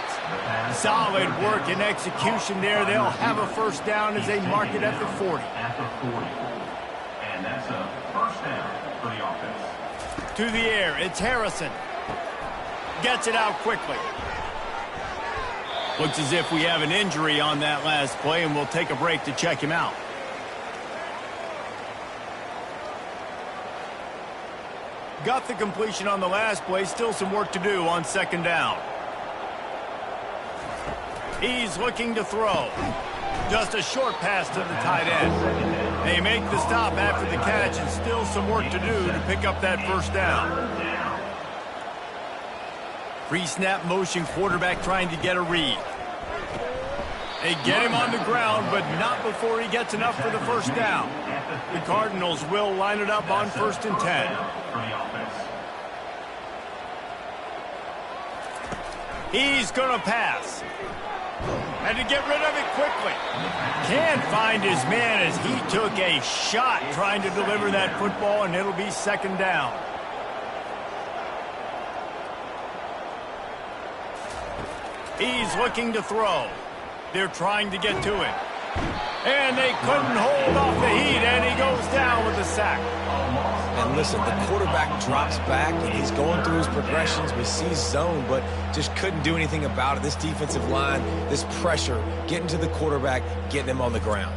Solid work and execution there. They'll have a 1st down as they mark it at the 40. At the 40. And that's a 1st down for the offense. To the air, it's Harrison. Gets it out quickly. Looks as if we have an injury on that last play, and we'll take a break to check him out. Got the completion on the last play. Still some work to do on 2nd down. He's looking to throw. Just a short pass to the tight end. They make the stop after the catch, and still some work to do to pick up that 1st down. Pre-snap motion, quarterback trying to get a read. They get him on the ground, but not before he gets enough for the 1st down. The Cardinals will line it up on 1st and 10. He's going to pass. Had to get rid of it quickly. Can't find his man as he took a shot trying to deliver that football, and it'll be 2nd down. He's looking to throw. They're trying to get to him. And they couldn't hold off the heat, and he goes down with a sack. And listen, the quarterback drops back, and he's going through his progressions. We see zone, but just couldn't do anything about it. This defensive line, this pressure, getting to the quarterback, getting him on the ground.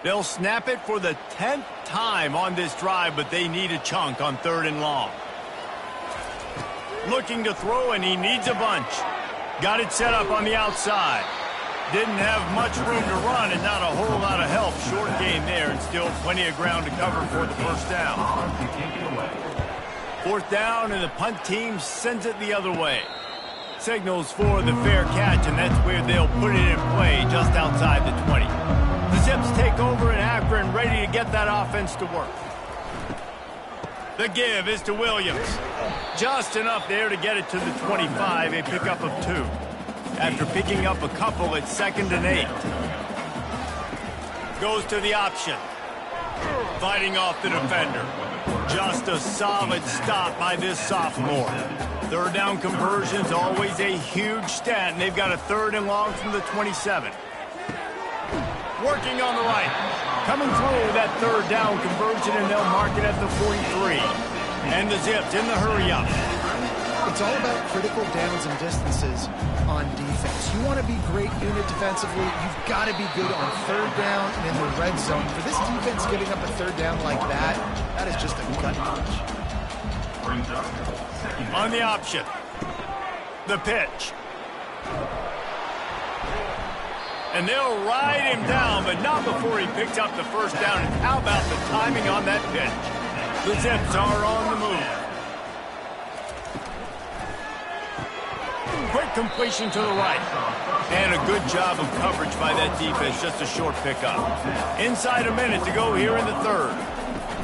They'll snap it for the 10th time on this drive, but they need a chunk on 3rd and long. Looking to throw, and he needs a bunch. Got it set up on the outside. Didn't have much room to run and not a whole lot of help. Short gain there, and still plenty of ground to cover for the 1st down. 4th down, and the punt team sends it the other way. Signals for the fair catch, and that's where they'll put it in play, just outside the 20. The Zips take over in Akron, ready to get that offense to work. The give is to Williams. Just enough there to get it to the 25, a pickup of 2. After picking up a couple at 2nd and 8. Goes to the option. Fighting off the defender. Just a solid stop by this sophomore. 3rd down conversions, always a huge stat, and they've got a 3rd and long from the 27. Working on the right. Coming through that 3rd down conversion, and they'll mark it at the 43. And the Zips in the hurry-up. It's all about critical downs and distances on defense. You want to be great unit defensively, you've got to be good on 3rd down and in the red zone. For this defense giving up a 3rd down like that, that is just a gut punch. On the option. The pitch. And they'll ride him down, but not before he picks up the 1st down. And how about the timing on that pitch? The Zips are on the move. Quick completion to the right. And a good job of coverage by that defense. Just a short pickup. Inside a minute to go here in the 3rd.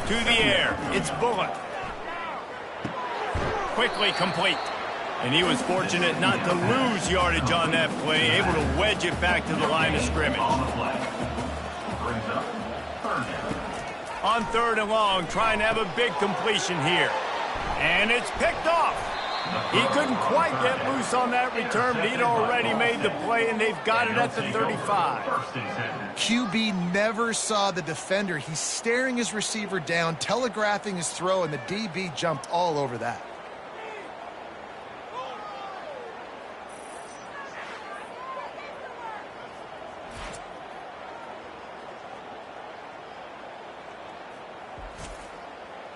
To the air. It's Bullock. Quickly complete. And he was fortunate not to lose yardage on that play, able to wedge it back to the line of scrimmage. On 3rd and long, trying to have a big completion here. And it's picked off. He couldn't quite get loose on that return, but he'd already made the play, and they've got it at the 35. QB never saw the defender. He's staring his receiver down, telegraphing his throw, and the DB jumped all over that.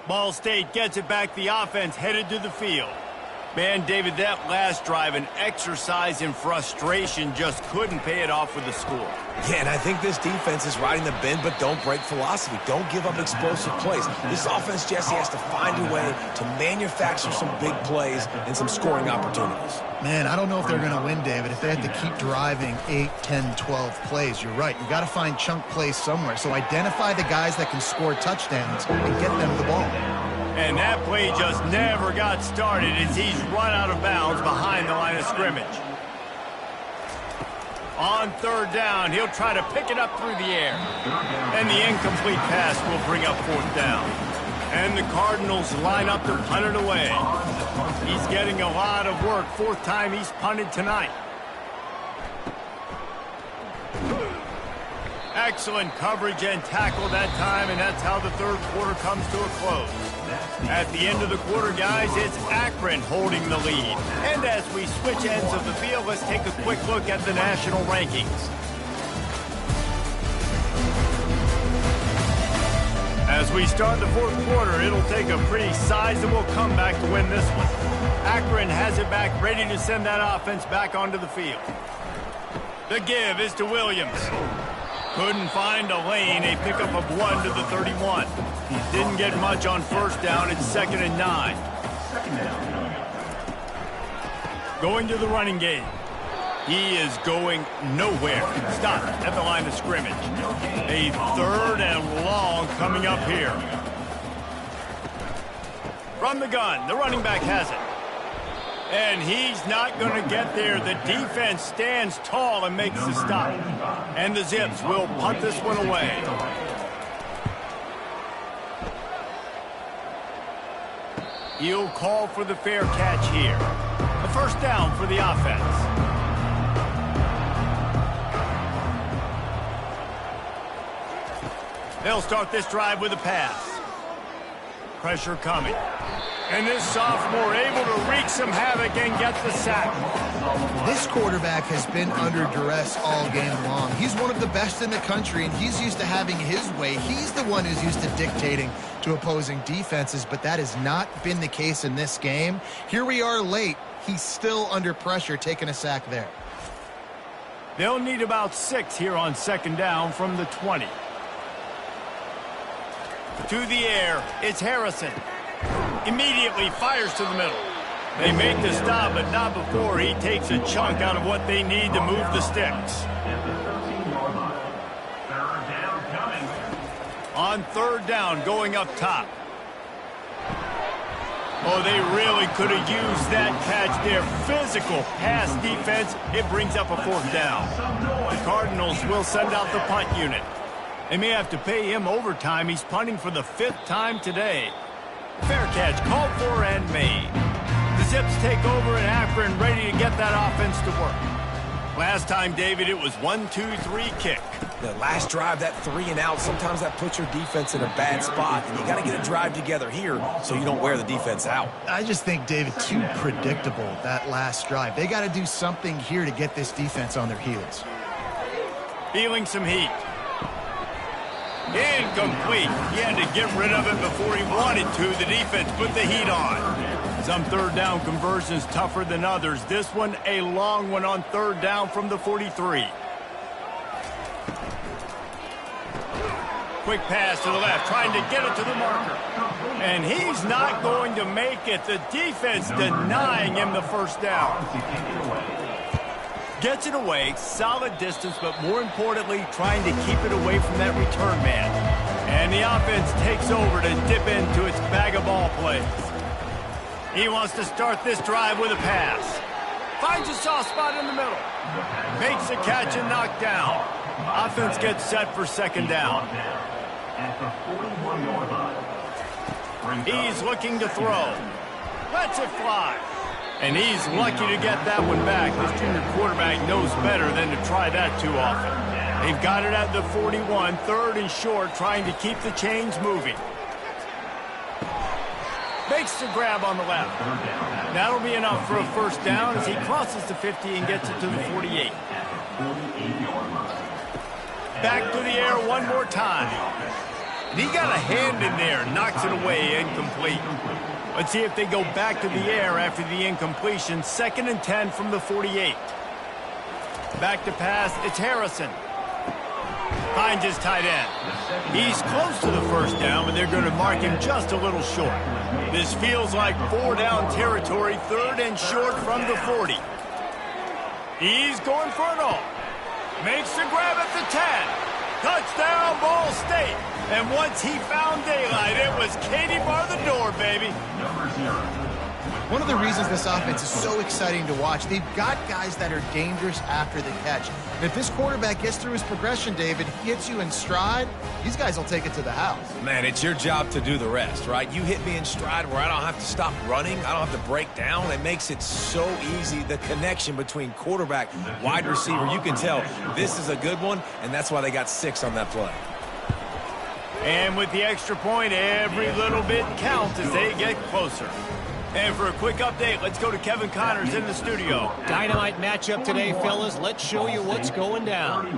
Ball State gets it back. The offense headed to the field. Man, David, that last drive, an exercise in frustration, just couldn't pay it off with the score. Yeah, and I think this defense is riding the bend but don't break philosophy. Don't give up explosive plays. This offense, Jesse, has to find a way to manufacture some big plays and some scoring opportunities. Man, I don't know if they're going to win, David, if they have to keep driving 8, 10, 12 plays. You're right. You got to find chunk plays somewhere. So identify the guys that can score touchdowns and get them the ball. And that play just never got started as he's run out of bounds behind the line of scrimmage. On 3rd down, he'll try to pick it up through the air. And the incomplete pass will bring up 4th down. And the Cardinals line up to punt it away. He's getting a lot of work. 4th time he's punted tonight. Excellent coverage and tackle that time, and that's how the 3rd quarter comes to a close. At the end of the quarter, guys, it's Akron holding the lead. And as we switch ends of the field, let's take a quick look at the national rankings. As we start the 4th quarter, it'll take a pretty sizable comeback to win this one. Akron has it back, ready to send that offense back onto the field. The give is to Williams. Couldn't find a lane, a pickup of 1 to the 31. Didn't get much on 1st down. It's 2nd and 9. Going to the running game. He is going nowhere. Stopped at the line of scrimmage. A 3rd and long coming up here. From the gun, the running back has it. And he's not going to get there. The defense stands tall and makes the stop. And the Zips will punt this one away. He'll call for the fair catch here. A 1st down for the offense. They'll start this drive with a pass. Pressure coming. And this sophomore able to wreak some havoc and get the sack. This quarterback has been under duress all game long. He's one of the best in the country, and he's used to having his way. He's the one who's used to dictating to opposing defenses, but that has not been the case in this game. Here we are late. He's still under pressure, taking a sack there. They'll need about 6 here on 2nd down from the 20. To the air, it's Harrison. Immediately fires to the middle. They make the stop, but not before he takes a chunk out of what they need to move the sticks. On 3rd down, going up top. Oh, they really could have used that catch there. Physical pass defense. It brings up a 4th down. The Cardinals will send out the punt unit. They may have to pay him overtime. He's punting for the 5th time today. Fair catch called for and made. The Zips take over and Akron ready to get that offense to work. Last time, David, it was 1-2-3 kick. The last drive, that 3 and out, sometimes that puts your defense in a bad spot. And you got to get a drive together here so you don't wear the defense out. I just think, David, too predictable, that last drive. They got to do something here to get this defense on their heels. Feeling some heat. Incomplete. He had to get rid of it before he wanted to. The defense put the heat on. Some 3rd down conversions tougher than others. This one, a long one on 3rd down from the 43. Quick pass to the left, trying to get it to the marker. And he's not going to make it. The defense denying him the 1st down. Gets it away, solid distance, but more importantly, trying to keep it away from that return man. And the offense takes over to dip into its bag of ball plays. He wants to start this drive with a pass. Finds a soft spot in the middle. Makes the catch and knocked down. Offense gets set for 2nd down. at the 41-yard line. He's looking to throw. Lets it fly. And he's lucky to get that one back. This junior quarterback knows better than to try that too often. They've got it at the 41, third and short, trying to keep the chains moving. Makes the grab on the left. That'll be enough for a first down as he crosses the 50 and gets it to the 48. Back to the air one more time. And he got a hand in there, knocks it away, incomplete. Let's see if they go back to the air after the incompletion. 2nd and 10 from the 48. Back to pass, it's Harrison. Finds his tight end. He's close to the first down, but they're going to mark him just a little short. This feels like 4-down territory, 3rd and short from the 40. He's going for it all. Makes the grab at the 10. Touchdown, Ball State. And once he found daylight, it was Katie bar the door, baby. One of the reasons this offense is so exciting to watch, they've got guys that are dangerous after the catch. And if this quarterback gets through his progression, David, he hits you in stride, these guys will take it to the house. Man, it's your job to do the rest, right? You hit me in stride where I don't have to stop running. I don't have to break down. It makes it so easy. The connection between quarterback, wide receiver, you can tell this is a good one, and that's why they got 6 on that play. And with the extra point, every little bit counts as they get closer. And for a quick update, let's go to Kevin Connors in the studio. Dynamite matchup today, fellas. Let's show you what's going down.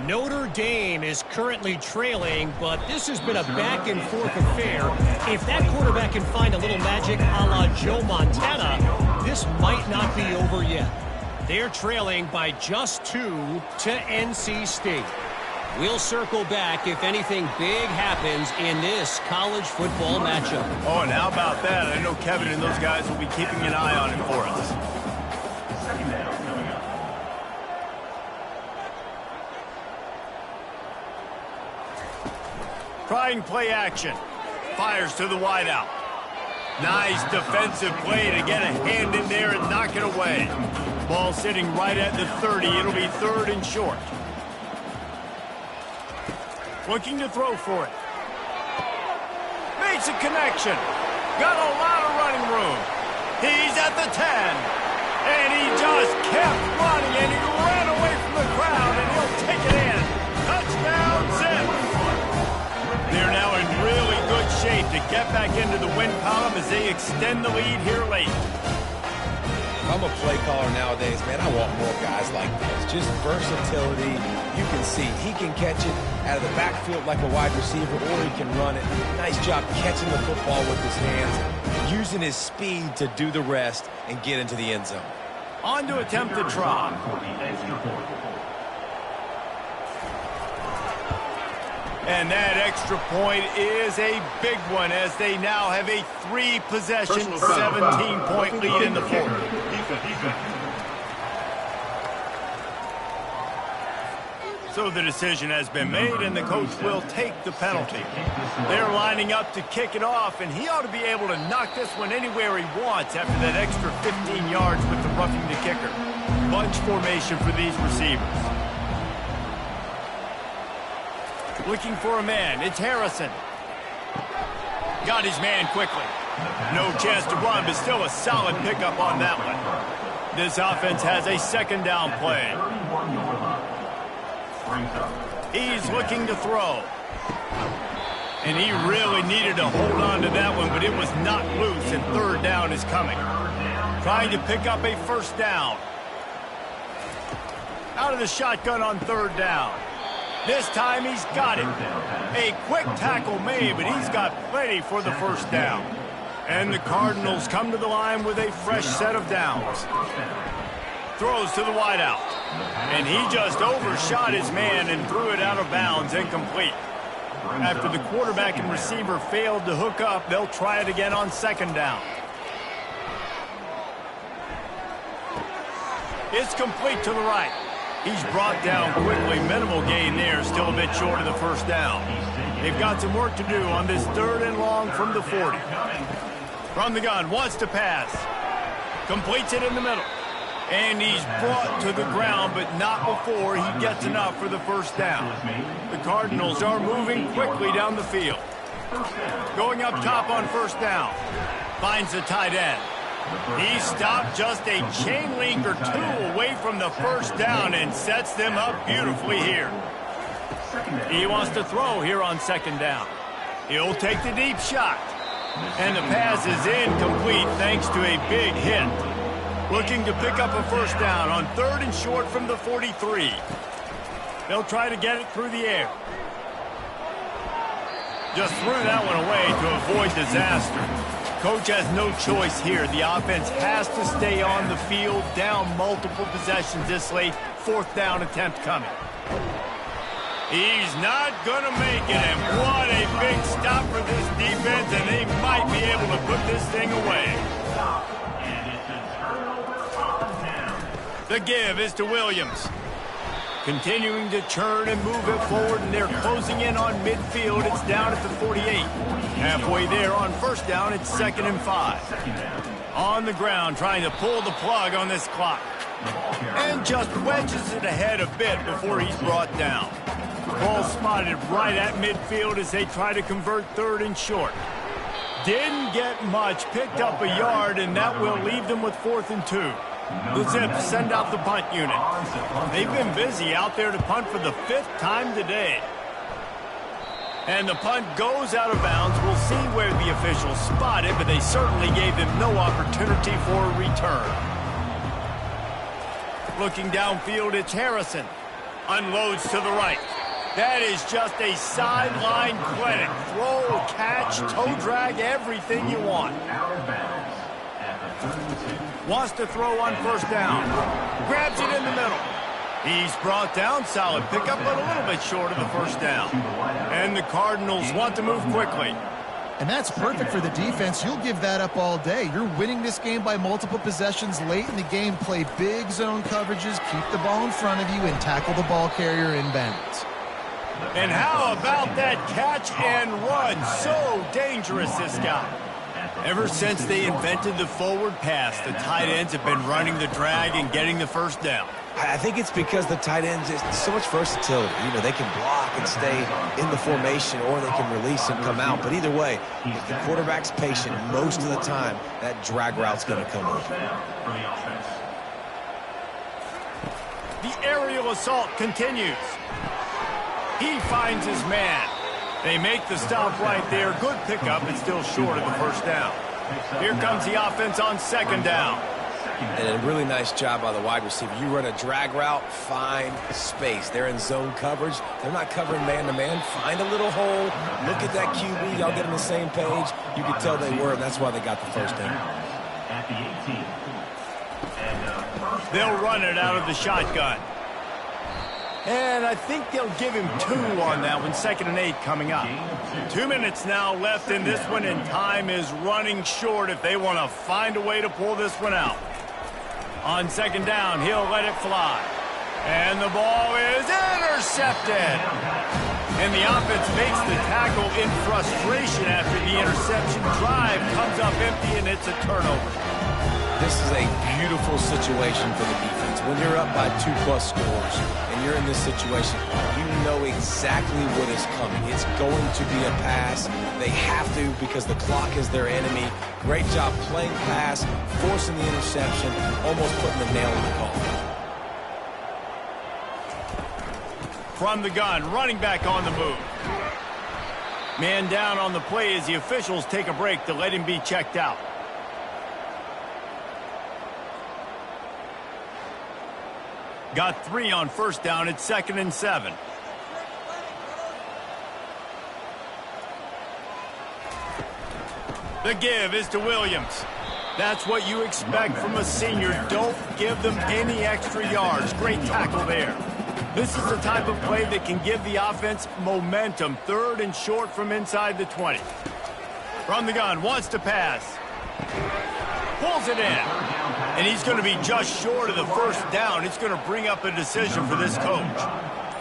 Notre Dame is currently trailing, but this has been a back-and-forth affair. If that quarterback can find a little magic a la Joe Montana, this might not be over yet. They're trailing by just 2 to NC State. We'll circle back if anything big happens in this college football matchup. Oh, and how about that? I know Kevin and those guys will be keeping an eye on it for us. Trying play action. Fires to the wideout. Nice defensive play to get a hand in there and knock it away. Ball sitting right at the 30. It'll be 3rd and short. Looking to throw for it. Makes a connection. Got a lot of running room. He's at the 10. And he just kept running, and he ran away from the crowd, and he'll take it in. Touchdown, Zip. They're now in really good shape to get back into the win column as they extend the lead here late. I'm a play caller nowadays, man. I want more guys like this. Just versatility. You can see he can catch it out of the backfield like a wide receiver, or he can run it. Nice job catching the football with his hands, using his speed to do the rest and get into the end zone. On to attempt the try. And that extra point is a big one as they now have a 3-possession, 17-point lead in the fourth. So the decision has been made, and the coach will take the penalty. They're lining up to kick it off, and he ought to be able to knock this one anywhere he wants after that extra 15 yards with the roughing the kicker. Bunch formation for these receivers. Looking for a man. It's Harrison. Got his man quickly. No chance to run, but still a solid pickup on that one. This offense has a 2nd down play. He's looking to throw. And he really needed to hold on to that one, but it was not loose, and 3rd down is coming. Trying to pick up a first down. Out of the shotgun on 3rd down. This time he's got it. A quick tackle made, but he's got plenty for the first down. And the Cardinals come to the line with a fresh set of downs. Throws to the wideout. And he just overshot his man and threw it out of bounds, incomplete. After the quarterback and receiver failed to hook up, they'll try it again on 2nd down. It's complete to the right. He's brought down quickly. Minimal gain there. Still a bit short of the first down. They've got some work to do on this 3rd and long from the 40. From the gun. Wants to pass. Completes it in the middle. And he's brought to the ground, but not before he gets enough for the first down. The Cardinals are moving quickly down the field. Going up top on first down. Finds the tight end. He stopped just a chain link or two away from the first down and sets them up beautifully here. He wants to throw here on second down. He'll take the deep shot. And the pass is incomplete thanks to a big hit. Looking to pick up a first down on third and short from the 43. They'll try to get it through the air. Just threw that one away to avoid disaster. Coach has no choice here. The offense has to stay on the field, down multiple possessions this late. Fourth down attempt coming. He's not going to make it, and what a big stop for this defense, and they might be able to put this thing away. The give is to Williams. Continuing to churn and move it forward, and they're closing in on midfield. It's down at the 48. Halfway there on first down, it's 2nd and 5. On the ground, trying to pull the plug on this clock. And just wedges it ahead a bit before he's brought down. Ball spotted right at midfield as they try to convert third and short. Didn't get much, picked up a yard, and that will leave them with 4th and 2. The Zips send out the punt unit. They've been busy out there to punt for the 5th time today. And the punt goes out of bounds. We'll see where the officials spot it, but they certainly gave them no opportunity for a return. Looking downfield, it's Harrison. Unloads to the right. That is just a sideline clinic. Throw, catch, toe drag, everything you want. Wants to throw on first down. Grabs it in the middle. He's brought down. Solid pickup, but a little bit short of the first down. And the Cardinals want to move quickly. And that's perfect for the defense. You'll give that up all day. You're winning this game by multiple possessions late in the game. Play big zone coverages, keep the ball in front of you, and tackle the ball carrier in bounds. And how about that catch and run? So dangerous, this guy. Ever since they invented the forward pass, the tight ends have been running the drag and getting the first down. I think it's because the tight ends, it's so much versatility. You know, they can block and stay in the formation, or they can release and come out. But either way, if the quarterback's patient most of the time, that drag route's going to come in. The aerial assault continues. He finds his man. They make the stop right there. Good pickup, but still short of the first down. Here comes the offense on second down. And a really nice job by the wide receiver. You run a drag route, find space. They're in zone coverage. They're not covering man-to-man. Find a little hole. Look at that QB. Y'all get on the same page. You could tell they were, and that's why they got the first down. They'll run it out of the shotgun. And I think they'll give him 2 on that one. 2nd and 8 coming up. 2 minutes now left in this one, and time is running short if they want to find a way to pull this one out. On second down, he'll let it fly. And the ball is intercepted. And the offense makes the tackle in frustration after the interception. Drive comes up empty, and it's a turnover. This is a beautiful situation for the defense. When you're up by 2+ scores and you're in this situation, you know exactly what is coming. It's going to be a pass. They have to, because the clock is their enemy. Great job playing pass, forcing the interception, almost putting the nail in the coffin. From the gun, running back on the move. Man down on the play as the officials take a break to let him be checked out. Got 3 on first down. It's 2nd and 7. The give is to Williams. That's what you expect from a senior. Don't give them any extra yards. Great tackle there. This is the type of play that can give the offense momentum. 3rd and short from inside the 20. From the gun, wants to pass. Pulls it in. And he's going to be just short of the first down. It's going to bring up a decision for this coach.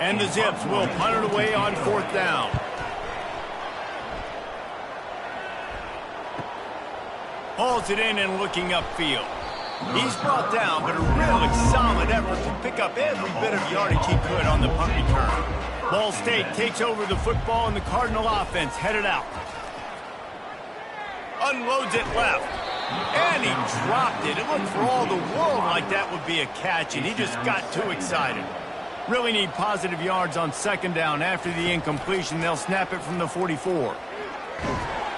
And the Zips will punt it away on 4th down. Hauls it in and looking upfield. He's brought down, but a really solid effort to pick up every bit of yardage he could on the punt return. Ball State takes over the football, and the Cardinal offense headed out. Unloads it left. And he dropped it. It looked for all the world like that would be a catch, and he just got too excited. Really need positive yards on second down. After the incompletion, they'll snap it from the 44.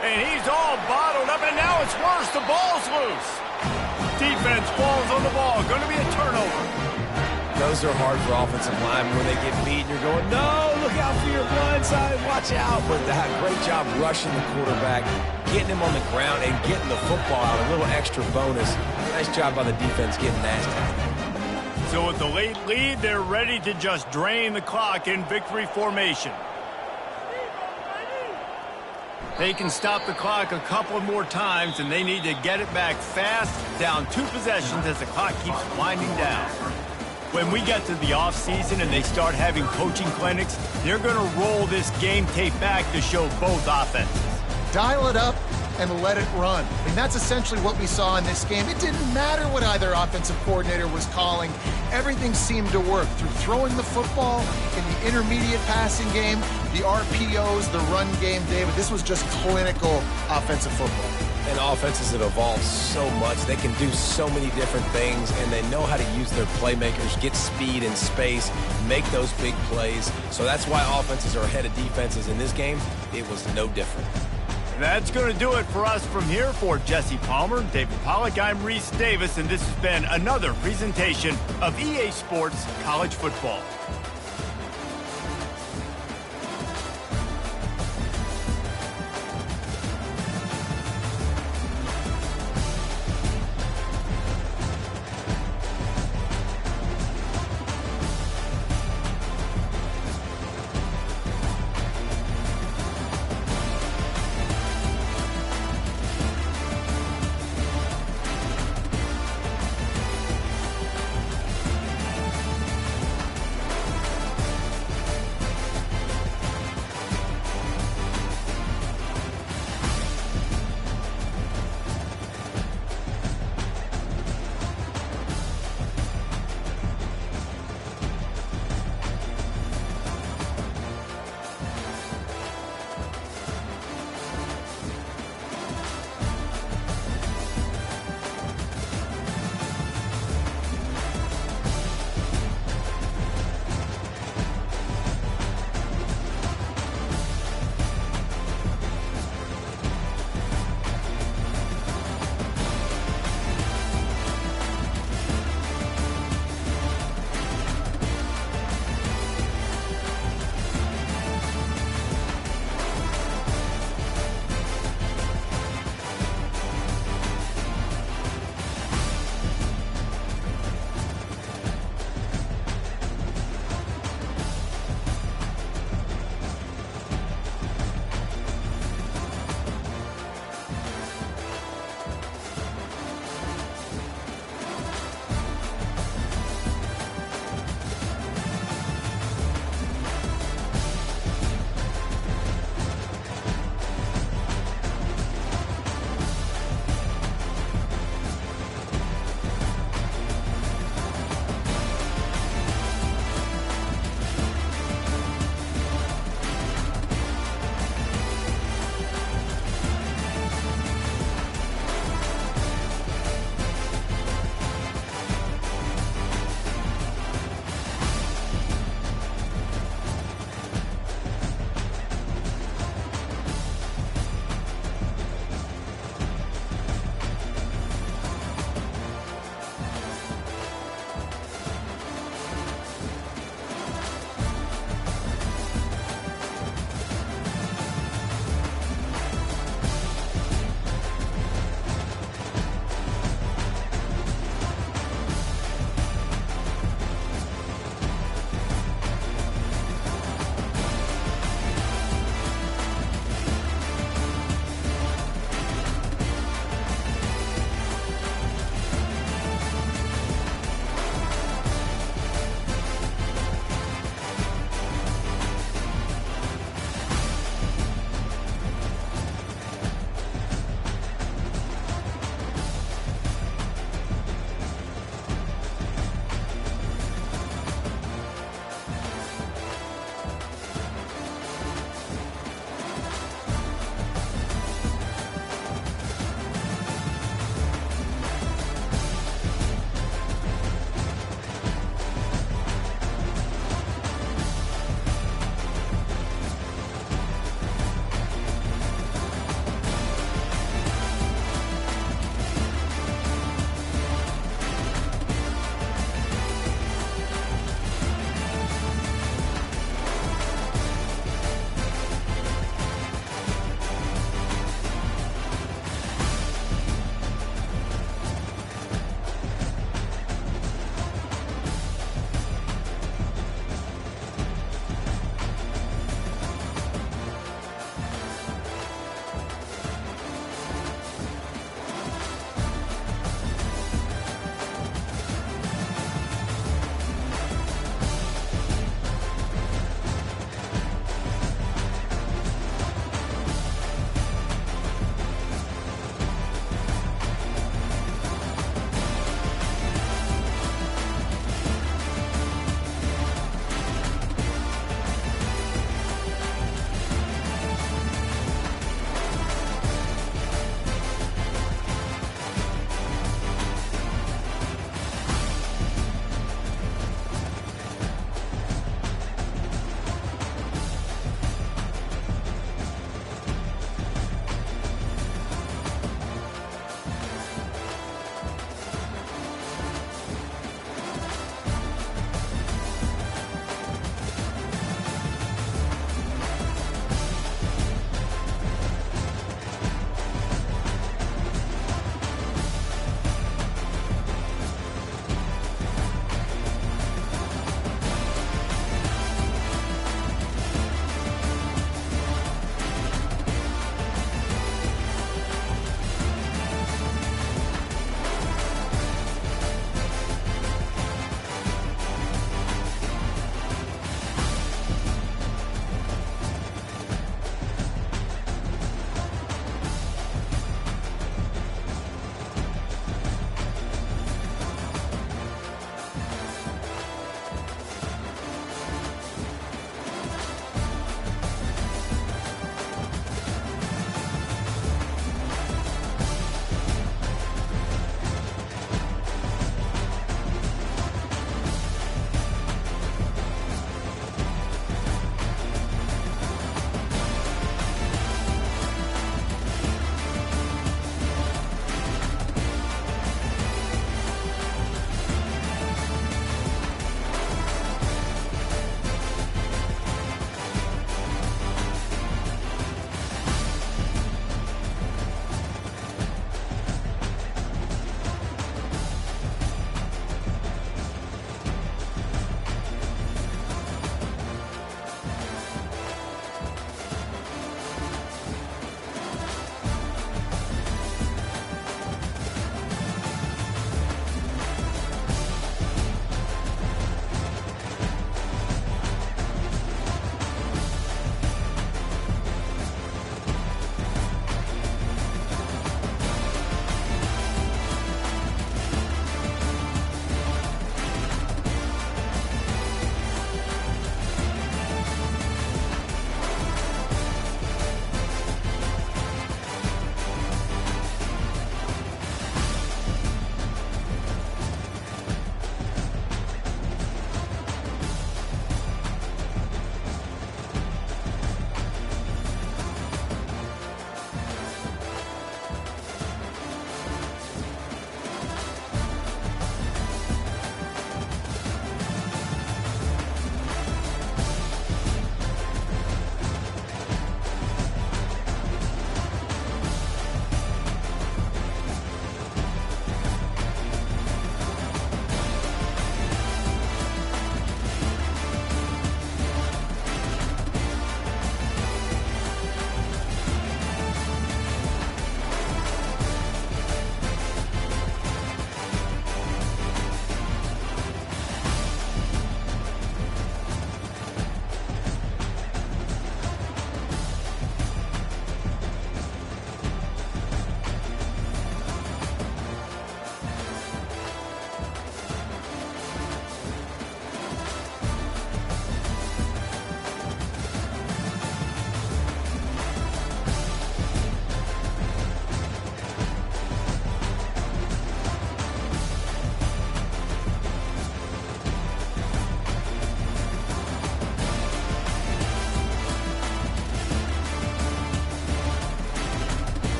And he's all bottled up, and now it's worse. The ball's loose. Defense falls on the ball. Going to be a turnover. Those are hard for offensive linemen when they get beat. You're going, no, look out for your blind side. Watch out. But that great job rushing the quarterback, getting him on the ground, and getting the football out. A little extra bonus. Nice job by the defense getting nasty. So with the late lead, they're ready to just drain the clock in victory formation. They can stop the clock a couple more times, and they need to get it back fast, down 2 possessions as the clock keeps winding down. When we get to the offseason and they start having coaching clinics, they're going to roll this game tape back to show both offenses. Dial it up and let it run. I mean, that's essentially what we saw in this game. It didn't matter what either offensive coordinator was calling. Everything seemed to work through throwing the football in the intermediate passing game, the RPOs, the run game, David. This was just clinical offensive football. And offenses have evolved so much. They can do so many different things, and they know how to use their playmakers, get speed and space, make those big plays. So that's why offenses are ahead of defenses. In this game, it was no different. That's going to do it for us from here. For Jesse Palmer, David Pollack, I'm Reese Davis, and this has been another presentation of EA Sports College Football.